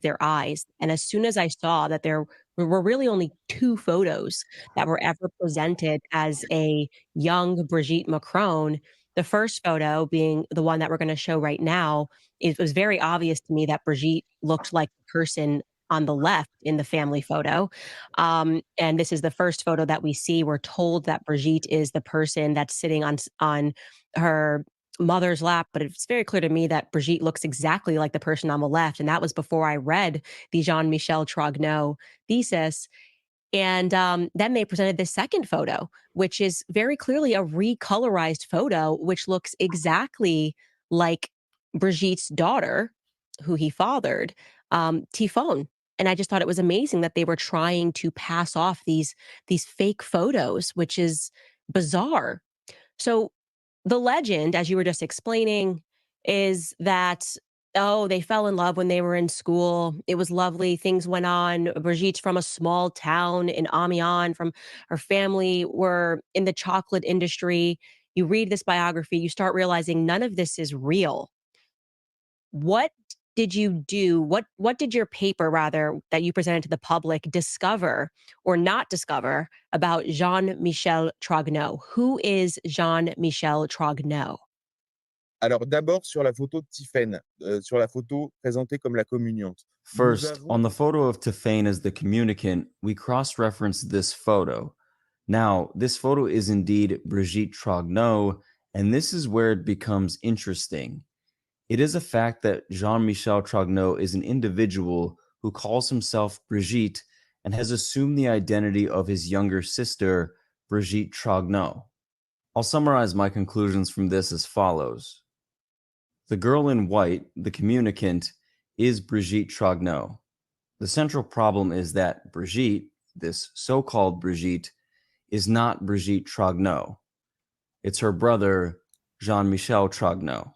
Their eyes. And as soon as I saw that there were really only 2 photos that were ever presented as a young Brigitte Macron, the first photo being the one that we're going to show right now, it was very obvious to me that Brigitte looked like the person on the left in the family photo. And this is the first photo that we see. We're told that Brigitte is the person that's sitting on her mother's lap, but it's very clear to me that Brigitte looks exactly like the person on the left. And that was before I read the Jean-Michel Trogneau thesis. And then they presented this second photo, which is very clearly a recolorized photo, which looks exactly like Brigitte's daughter, who he fathered, Typhon. And I just thought it was amazing that they were trying to pass off these fake photos, which is bizarre. So the legend, as you were just explaining, is that, oh, they fell in love when they were in school. It was lovely. Things went on. Brigitte's from a small town in Amiens. From her family were in the chocolate industry. You read this biography, you start realizing none of this is real. What did you do? What did your paper, rather, that you presented to the public discover or not discover about Jean-Michel Trogneau? Who is Jean-Michel Trogneau? Alors d'abord sur la photo de Tiphaine, sur la photo présentée comme la communiante. First, on the photo of Tiphaine as the communicant, we cross-referenced this photo. Now, this photo is indeed Brigitte Trogneau, and this is where it becomes interesting. It is a fact that Jean-Michel Trogneau is an individual who calls himself Brigitte and has assumed the identity of his younger sister, Brigitte Trogneau. I'll summarize my conclusions from this as follows. The girl in white, the communicant, is Brigitte Trogneau. The central problem is that Brigitte, this so-called Brigitte, is not Brigitte Trogneau. It's her brother, Jean-Michel Trogneau.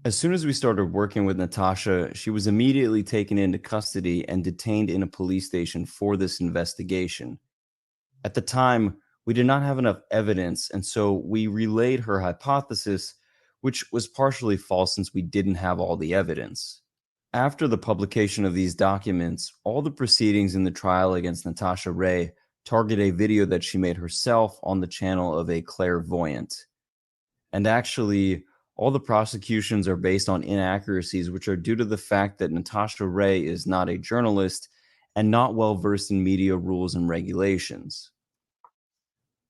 As soon as we started working with Natasha, she was immediately taken into custody and detained in a police station for this investigation. At the time, we did not have enough evidence, and so we relayed her hypothesis, which was partially false since we didn't have all the evidence. After the publication of these documents, all the proceedings in the trial against Natasha Ray target a video that she made herself on the channel of a clairvoyant. And actually, all the prosecutions are based on inaccuracies, which are due to the fact that Natasha Ray is not a journalist and not well versed in media rules and regulations.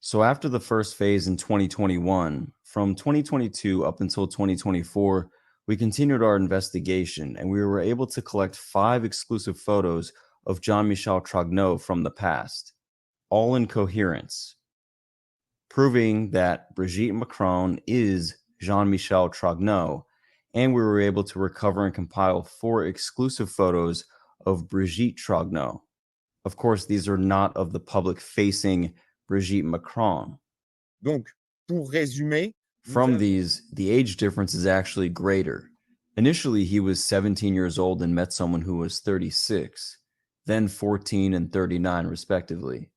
So after the first phase in 2021, from 2022 up until 2024, we continued our investigation and we were able to collect 5 exclusive photos of Jean-Michel Trogneau from the past. all in coherence, proving that Brigitte Macron is Jean-Michel Trogneau, and we were able to recover and compile 4 exclusive photos of Brigitte Trogneau. Of course, these are not of the public-facing Brigitte Macron. Donc, pour résumer, From these, the age difference is actually greater. Initially, he was 17 years old and met someone who was 36, then 14 and 39, respectively.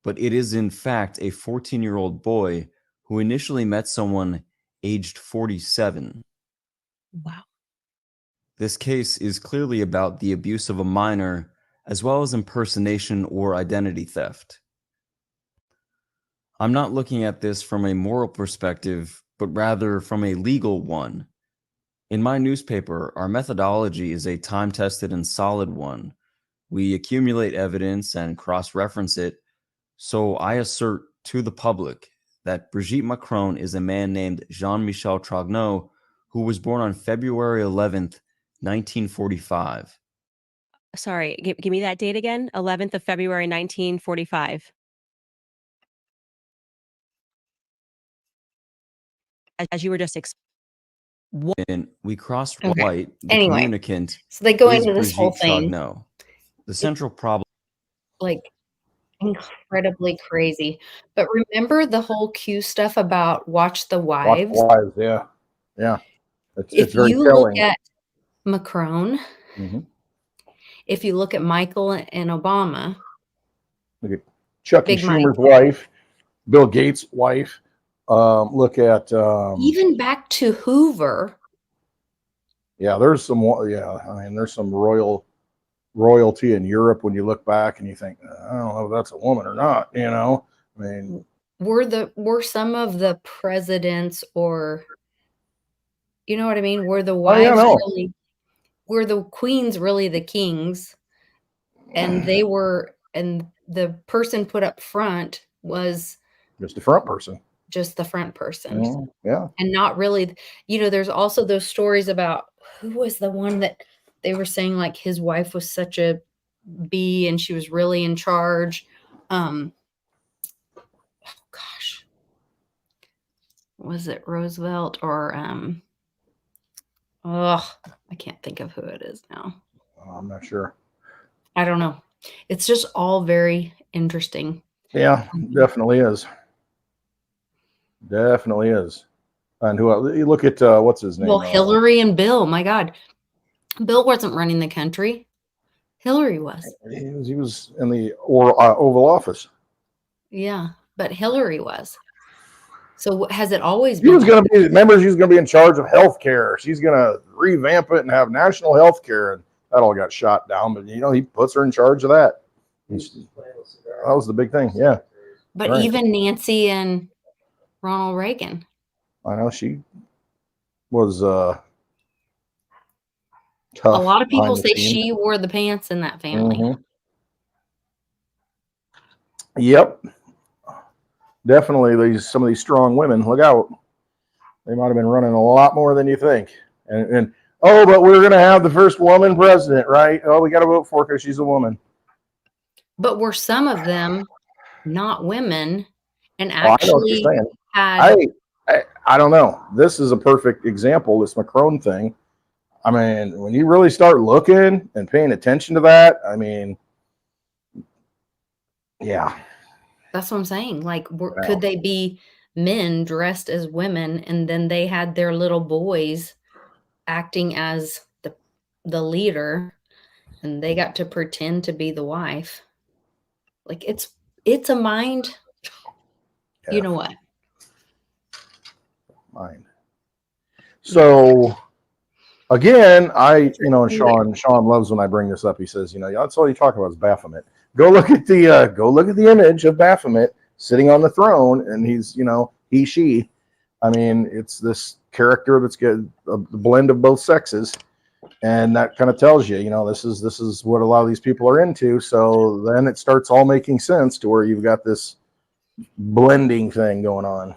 But it is, in fact, a 14-year-old boy who initially met someone aged 47. Wow. This case is clearly about the abuse of a minor, as well as impersonation or identity theft. I'm not looking at this from a moral perspective, but rather from a legal one. In my newspaper, our methodology is a time-tested and solid one. We accumulate evidence and cross-reference it, so I assert to the public that Brigitte Macron is a man named Jean-Michel Trogneau, who was born on February 11th, 1945. Sorry, give me that date again. 11th of February, 1945. As you were just And we crossed Okay. white, the Anyway, communicant So they go is into this whole Brigitte thing, Trogneau. The central problem like incredibly crazy. But remember the whole Q stuff about watch the Watch wives? Wives, yeah. Yeah. It's If very you telling. look at Macron, Mhm. if you look at Michael and Obama, Look at Chucky Big Mike. Schumer's wife, Bill Gates' wife. Look at even back to Hoover, yeah, there's some I mean, there's some royalty in Europe when you look back and you think, I don't know if that's a woman or not, you know. I mean, were some of the presidents, or you know what I mean? Were the oh yeah, wives no. really, were the queens really the kings? And they were, and the person put up front was Just the front person. just the front person. Yeah. And not really, there's also those stories about who was the one that they were saying like his wife was such a bee and she was really in charge. Oh gosh, was it Roosevelt or I can't think of who it is now. I'm not sure. I don't know. It's just all very interesting. Yeah, definitely is. Definitely is. And who you look at what's his name? Well, Hillary and Bill, my God. Bill wasn't running the country. Hillary was. He was in the Oval Office. Yeah, but Hillary was. So has it always She been? was going to be. Remember, she's going to be in charge of health care. She's going to revamp it and have national health care, and that all got shot down. But he puts her in charge of that. That was the big thing. Yeah. But right. even Nancy and Ronald Reagan. I know she was tough. A lot of people behind the say scenes. she wore the pants in that family. Mhm. Yep. Definitely some of these strong women, look out. They might have been running a lot more than you think. And but we're going to have the first woman president, right? Oh, we got to vote for her because she's a woman. But were some of them not women and I know what actually you're saying. had I don't know. This is a perfect example, this Macron thing. I mean, when you really start looking and paying attention to that, I mean, yeah. That's what I'm saying. Like, could they be men dressed as women, and then they had their little boys acting as the leader, and they got to pretend to be the wife? Like, it's a mind. Yeah. You know what? Mind. So again, and Sean loves when I bring this up. He says, that's all you talk about is Baphomet. Go look at the image of Baphomet sitting on the throne, and he's, she. I mean, it's this character that's got a blend of both sexes, and that kind of tells you, this is what a lot of these people are into. So then it starts all making sense to where you've got this blending thing going on.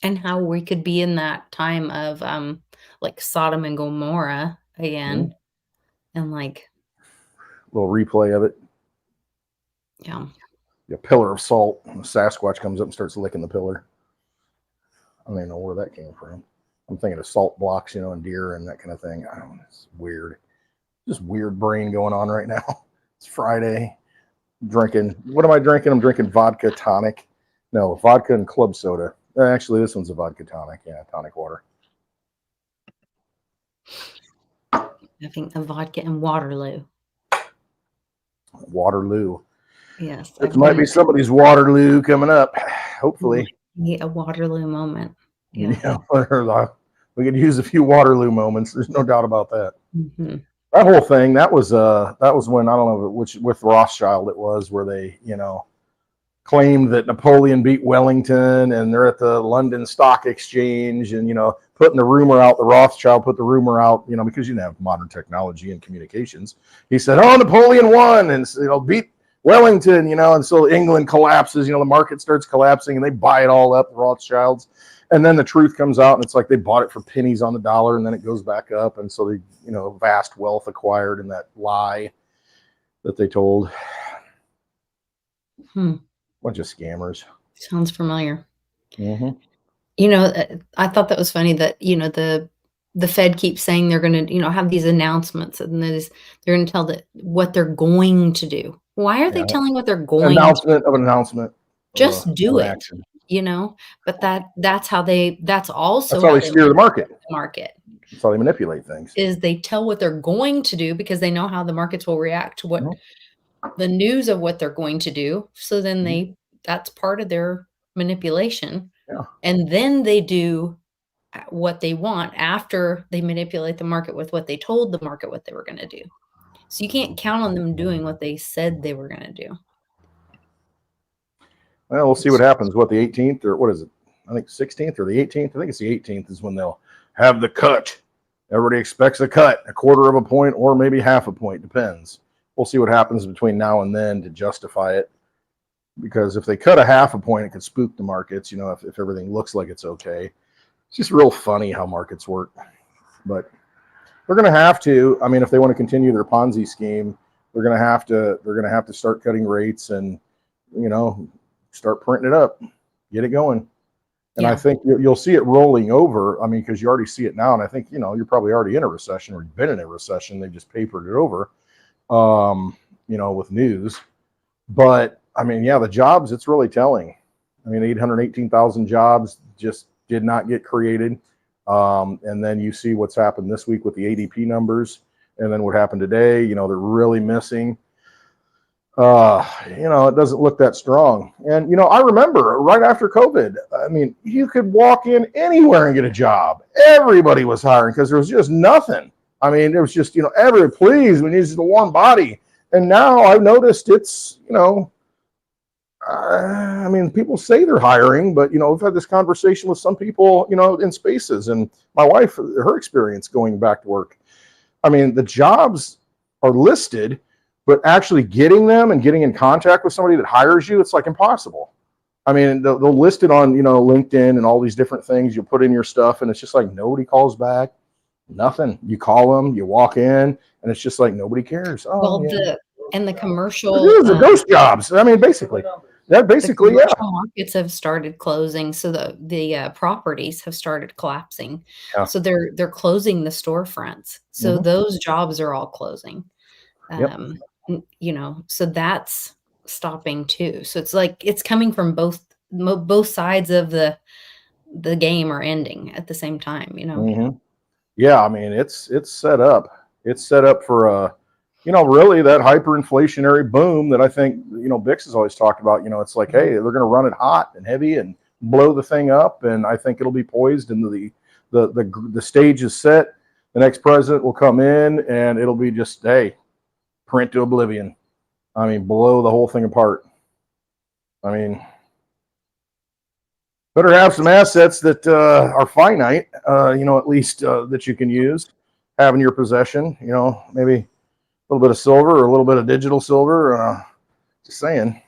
And how we could be in that time of like Sodom and Gomorrah again, and like a little replay of it. Yeah. a pillar of salt. And the Sasquatch comes up and starts licking the pillar. I don't even know where that came from. I'm thinking of salt blocks, you know, and deer and that kind of thing. I don't know. It's weird. Just weird brain going on right now. It's Friday. Drinking. What am I drinking? I'm drinking vodka tonic. No, vodka and club soda. Actually, this one's a vodka tonic. Yeah, tonic water. Having a vodka and Waterloo. Waterloo. Yes. It might be somebody's Waterloo coming up. Hopefully. A Waterloo moment. Yeah. We could use a few Waterloo moments. There's no doubt about that. Mm-hmm. That whole thing, that was when, I don't know which, with Rothschild it was, where they, you know, claimed that Napoleon beat Wellington, and they're at the London Stock Exchange, and, you know, putting the rumor out, the Rothschild put the rumor out, you know, because you didn't have modern technology and communications. He said, oh, Napoleon won, and, you know, beat Wellington, you know, and so England collapses, you know, the market starts collapsing, and they buy it all up, the Rothschilds. And then the truth comes out, and it's like they bought it for pennies on the dollar, and then it goes back up. And so they, you know, vast wealth acquired in that lie that they told. Bunch of scammers. Sounds familiar. Mm-hmm. You know, I thought that was funny that, you know, the Fed keeps saying they're going to, you know, have these announcements, and they're going to tell what they're going to do. Why are they telling what they're going announcement of an announcement? Just do it. Action. You know, but that's how they steer the market. That's how they manipulate things. Is they tell what they're going to do because they know how the markets will react to what the news of what they're going to do. So then that's part of their manipulation. Yeah. And then they do what they want after they manipulate the market with what they told the market what they were going to do. So you can't count on them doing what they said they were going to do. Well, we'll see what happens. What, the 18th, or what is it? I think 16th or the 18th. I think it's the 18th is when they'll have the cut. Everybody expects a cut, a quarter of a point or maybe half a point, depends. We'll see what happens between now and then to justify it. Because if they cut a half a point, it could spook the markets, you know, if everything looks like it's okay. It's just real funny how markets work. But they're going to have to, I mean, if they want to continue their Ponzi scheme, they're going to have to start cutting rates and, you know, start printing it up, get it going. And I think you'll see it rolling over. I mean, because you already see it now. And I think, you know, you're probably already in a recession, or you've been in a recession. They just papered it over, you know, with news. But I mean, yeah, the jobs, it's really telling. I mean, 818,000 jobs just did not get created. And then you see what's happened this week with the ADP numbers, and then what happened today. You know, they're really missing. You know, it doesn't look that strong. And, you know, I remember right after COVID, I mean, you could walk in anywhere and get a job. Everybody was hiring because there was just nothing. I mean, there was just, you know, please, we need just a warm body. And now I've noticed it's, you know, I mean, people say they're hiring, but, you know, we've had this conversation with some people, you know, in Spaces, and my wife, her experience going back to work. I mean, the jobs are listed, but actually getting them and getting in contact with somebody that hires you, it's like impossible. I mean, they'll list it on, you know, LinkedIn and all these different things. You put in your stuff, and it's just like nobody calls back. Nothing. You call them, you walk in, and it's just like nobody cares. Oh, well, yeah. the commercial, the ghost jobs. I mean, basically, the markets have started closing, so the properties have started collapsing. Yeah. So they're closing the storefronts. So those jobs are all closing. You know, so that's stopping too. So it's like it's coming from both sides of the game are ending at the same time. You know. Yeah, I mean, it's set up. It's set up for you know, really that hyperinflationary boom that I think, you know, Bix has always talked about. You know, it's like, hey, they're going to run it hot and heavy and blow the thing up, and I think it'll be poised, and the stage is set. The next president will come in, and it'll be just, hey, print to oblivion. I mean, blow the whole thing apart. I mean, better have some assets that are finite, you know, at least that you can use, have in your possession. You know, maybe a little bit of silver or a little bit of digital silver. Just saying.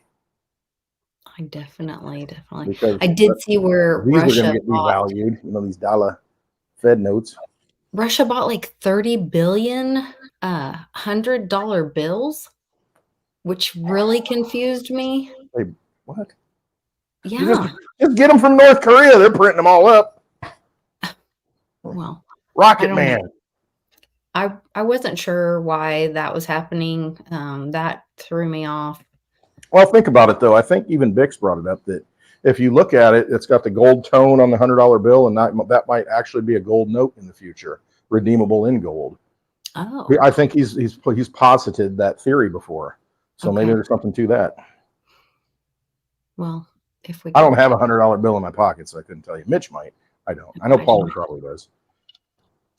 I definitely. Because I did see where these Russia are going to get devalued. You know, these dollar Fed notes. Russia bought like 30 billion $100 bills, which really confused me. What? Yeah. Just get them from North Korea. They're printing them all up. Well, Rocket don't Man. I wasn't sure why that was happening. That threw me off. Well, think about it though. I think even Bix brought it up that if you look at it, it's got the gold tone on the $100 bill, and that might actually be a gold note in the future, redeemable in gold. Oh, I think he's posited that theory before, so maybe Okay. there's something to that. well, if we I don't can- have a $100 bill in my pocket, so I couldn't tell you. Mitch might. I don't. I know I Paulie don't. probably does.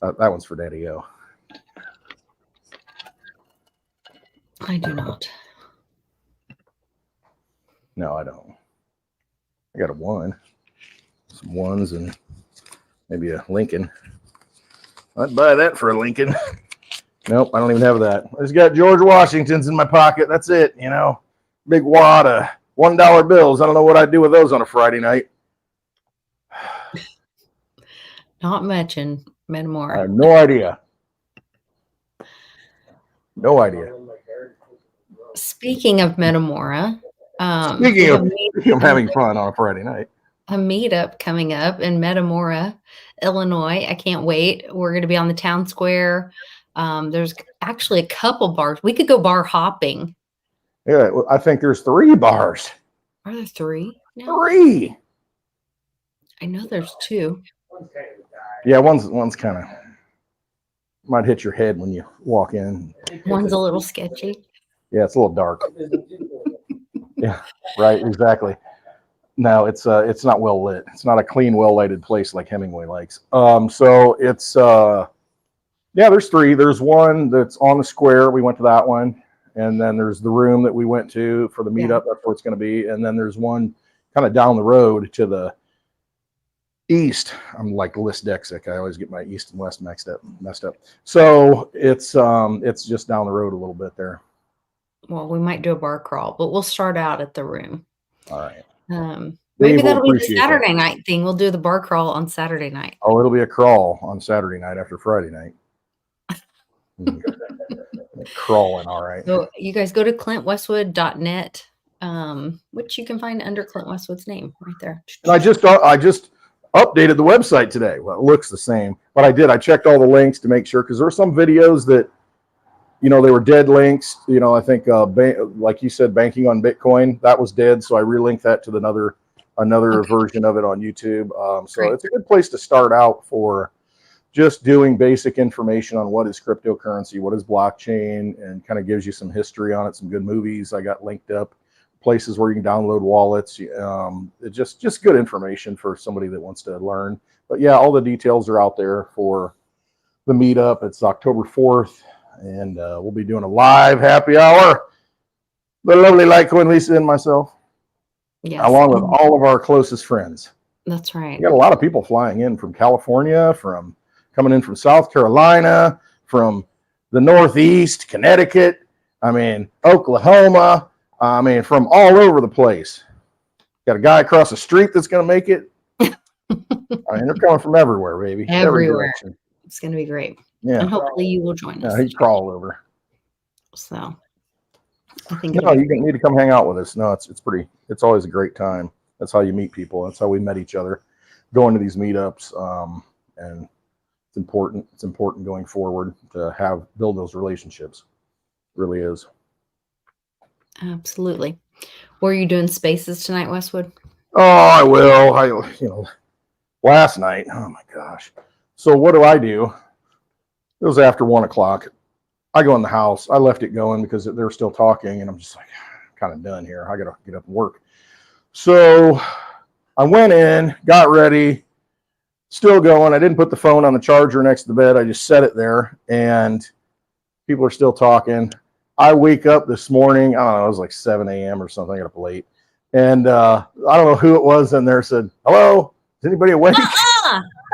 That one's for Daddy O. I do not. No, I don't. I got a one, some ones, and maybe a Lincoln. I'd buy that for a Lincoln. Nope, I don't even have that. I just got George Washington's in my pocket. That's it. Big wad of $1 bills. I don't know what I'd do with those on a Friday night. Not much in I Metamora. have no idea. No idea. Speaking of Metamora, Speaking we have of having fun on a Friday night. a meetup coming up in Metamora, Illinois. I can't wait. We're going to be on the town square. There's actually a couple bars. We could go bar hopping. Yeah, well, I think there's 3 bars. Are there 3? No, 3. I know there's 2. Yeah, one's kind of might hit your head when you walk in. One's a little sketchy. Yeah, it's a little dark. Yeah, right, exactly. No, it's not well lit. It's not a clean, well lighted place like Hemingway likes. So it's there's 3. There's one that's on the square. We went to that one, and then there's the room that we went to for the meetup. That's where it's going to be, and then there's one kind of down the road to the east. I'm like List Dexic. I always get my east and west messed up. So it's just down the road a little bit there. Well, we might do a bar crawl, but we'll start out at the room. All right. Maybe will that'll be the appreciate that. Saturday night thing. We'll do the bar crawl on Saturday night. Oh, it'll be a crawl on Saturday night after Friday night. Crawling, all right. So you guys go to clintwestwood.net, which you can find under Clint Westwood's name right there. And I just updated the website today. Well, it looks the same, but I checked all the links to make sure, because there were some videos that, they were dead links. I think like you said, banking on Bitcoin, that was dead. So I relinked that to another version of it on YouTube. So Great. It's a good place to start out for just doing basic information on what is cryptocurrency, what is blockchain, and kind of gives you some history on it, some good movies I got linked up, places where you can download wallets. It's just good information for somebody that wants to learn. But yeah, all the details are out there for the meetup. It's October 4th, and we'll be doing a live happy hour. The lovely Litecoin Lisa and myself, Yes, along with all of our closest friends. that's right. We got a lot of people flying in from California, coming in from South Carolina, from the Northeast, Connecticut, Oklahoma, from all over the place. Got a guy across the street that's going to make it. They're coming from everywhere, baby. Every Everywhere. direction. It's going to be great. Yeah. And hopefully you will join us. Yeah, he'd crawl over. So I think No, you need to come hang out with us. No, it's always a great time. That's how you meet people. That's how we met each other, going to these meetups. And it's important. It's important going forward to build those relationships. It really is. Absolutely. Were you doing spaces tonight, Westwood? Oh, I will. Last night, oh my gosh. So what do? It was after 1:00. I go in the house. I left it going because they were still talking, and I'm just like, kind of done here. I got to get up and work. So I went in, got ready, still going. I didn't put the phone on the charger next to the bed. I just set it there, and people are still talking. I wake up this morning. I don't know. It was like 7 a.m. or something. I got up late. And I don't know who it was in there said, "Hello, is anybody awake?"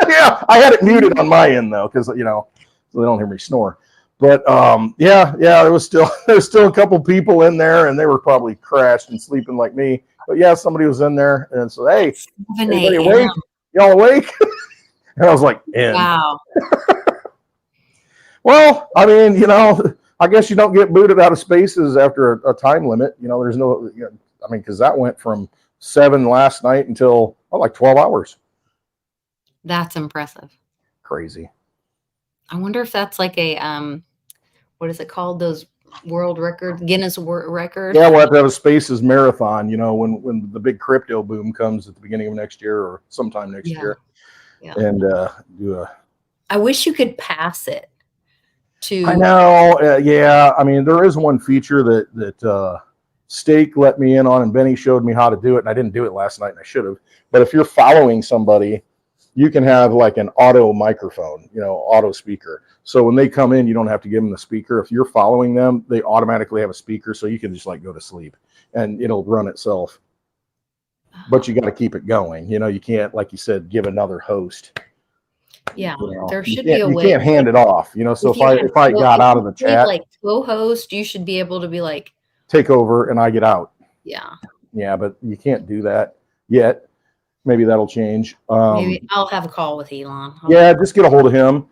Yeah, I had it muted on my end though, because so they don't hear me snore. But there was still a couple people in there, and they were probably crashed and sleeping like me. But yeah, somebody was in there and said, "Hey, 7 anybody a.m. awake? Y'all awake?" And I was like, "In." Wow. Well, I guess you don't get booted out of spaces after a time limit. There's no I mean, because that went from 7 last night until like 12 hours. That's impressive. Crazy. I wonder if that's like a what is it called? Those world record, Guinness record. Yeah, we'll have to have a Spaces marathon, when the big crypto boom comes at the beginning of next year or sometime next year. Yeah. And do a. I wish you could pass it to. I know. Yeah. I mean, there is one feature that Steak let me in on, and Benny showed me how to do it, and I didn't do it last night, and I should have. But if you're following somebody, you can have like an auto microphone, auto speaker. So when they come in, you don't have to give them the speaker. If you're following them, they automatically have a speaker, so you can just like go to sleep, and it'll run itself. But you got to keep it going. You can't, like you said, give another host. Yeah, there should be a way. You can't hand it off. So if I got out of the chat, like co-host, you should be able to be like take over and I get out. Yeah. Yeah, but you can't do that yet. Maybe that'll change. Maybe I'll have a call with Elon. Yeah, just get a hold of him.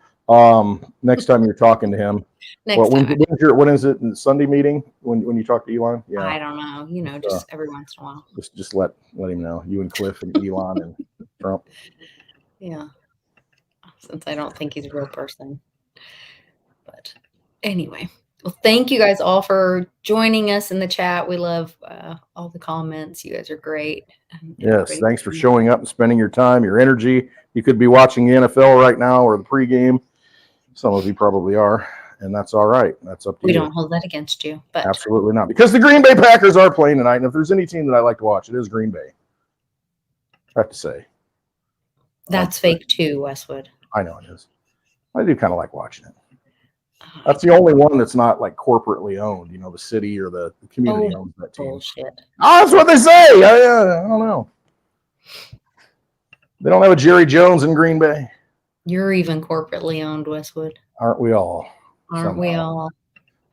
Next time you're talking to him. When is it? Sunday meeting when you talk to Elon? Yeah. I don't know. Just every once in a while. Just let him know. You and Cliff and Elon and Trump. Yeah. Since I don't think he's a real person. But anyway. Well, thank you guys all for joining us in the chat. We love all the comments. You guys are great. Yes, thanks for showing up and spending your time, your energy. You could be watching the NFL right now or the pregame. Some of you probably are, and that's all right. That's up to you. We don't hold that against you. But absolutely not, because the Green Bay Packers are playing tonight, and if there's any team that I like to watch, it is Green Bay. I have to say. That's fake too, Westwood. I know it is. I do kind of like watching it. That's the only one that's not like corporately owned. The city or the community owns that team. Bullshit. Oh, that's what they say. I don't know. They don't have a Jerry Jones in Green Bay. You're even corporately owned, Westwood. Aren't we all? Aren't we all?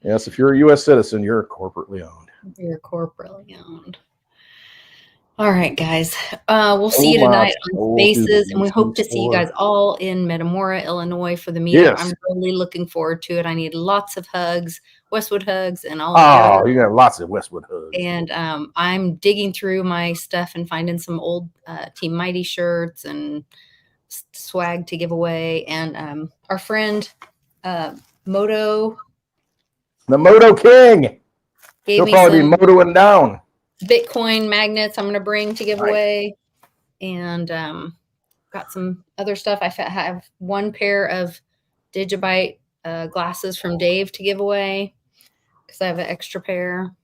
Yes, if you're a U.S. citizen, you're corporately owned. You're corporately owned. All right, guys. We'll see you tonight on Spaces, and we hope to see you guys all in Metamora, Illinois for the meeting. Yes. I'm really looking forward to it. I need lots of hugs, Westwood hugs, and all. Oh, you got lots of Westwood hugs. And I'm digging through my stuff and finding some old Team Mighty shirts and swag to give away. And our friend Moto, the Moto King, gave he'll me probably some be motoing down. Bitcoin magnets I'm going to bring to give away, and got some other stuff. I have one pair of Digibyte glasses from Dave to give away because I have an extra pair.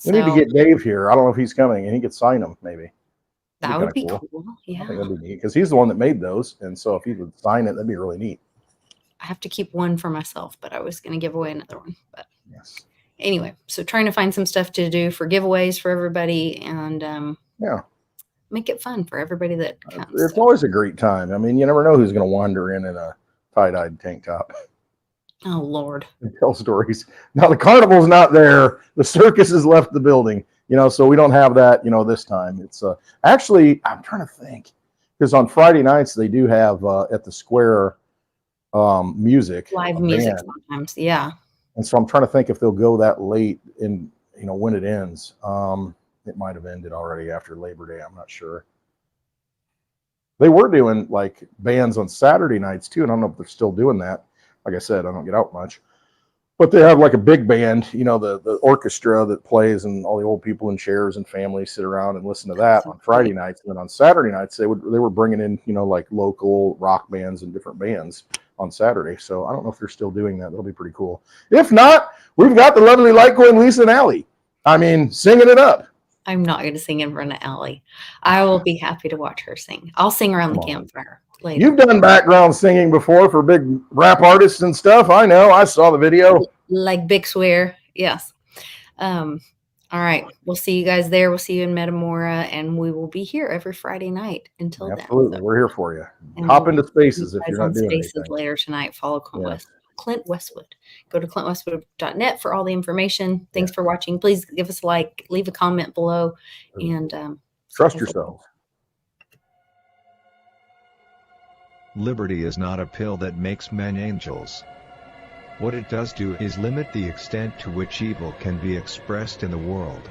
We need to get Dave here. I don't know if he's coming, and he could sign them maybe. That would be cool. Yeah, I think that'd be neat because he's the one that made those, and so if he would sign it, that'd be really neat. I have to keep one for myself, but I was going to give away another one. But yes. Anyway, so trying to find some stuff to do for giveaways for everybody, and make it fun for everybody that comes. It's always a great time. I mean, you never know who's going to wander in a tie-dyed tank top. Oh, Lord. And tell stories. Now, the carnival's not there. The circus has left the building, so we don't have that, this time. It's actually, I'm trying to think, because on Friday nights, they do have at the square music. Live music sometimes, yeah. And so I'm trying to think if they'll go that late in, when it ends. It might have ended already after Labor Day. I'm not sure. They were doing like bands on Saturday nights too. And I don't know if they're still doing that. Like I said, I don't get out much. But they have like a big band, the orchestra that plays, and all the old people in chairs and families sit around and listen to that on Friday nights. And then on Saturday nights, they were bringing in, like local rock bands and different bands on Saturday. So I don't know if they're still doing that. That'll be pretty cool. If not, we've got the lovely Litecoin Lisa and Allie. I mean, singing it up. I'm not going to sing in front of Allie. I will be happy to watch her sing. I'll sing around the campfire later. You've done background singing before for big rap artists and stuff. I know. I saw the video. Like Big Swear. Yes. All right. We'll see you guys there. We'll see you in Metamora, and we will be here every Friday night until then. Absolutely. We're here for you. Hop into Spaces if you're not doing Spaces anything. later tonight. Follow Clint Westwood. Go to clintwestwood.net for all the information. Thanks for watching. Please give us a like, leave a comment below, and trust yourself. Liberty is not a pill that makes men angels. What it does do is limit the extent to which evil can be expressed in the world.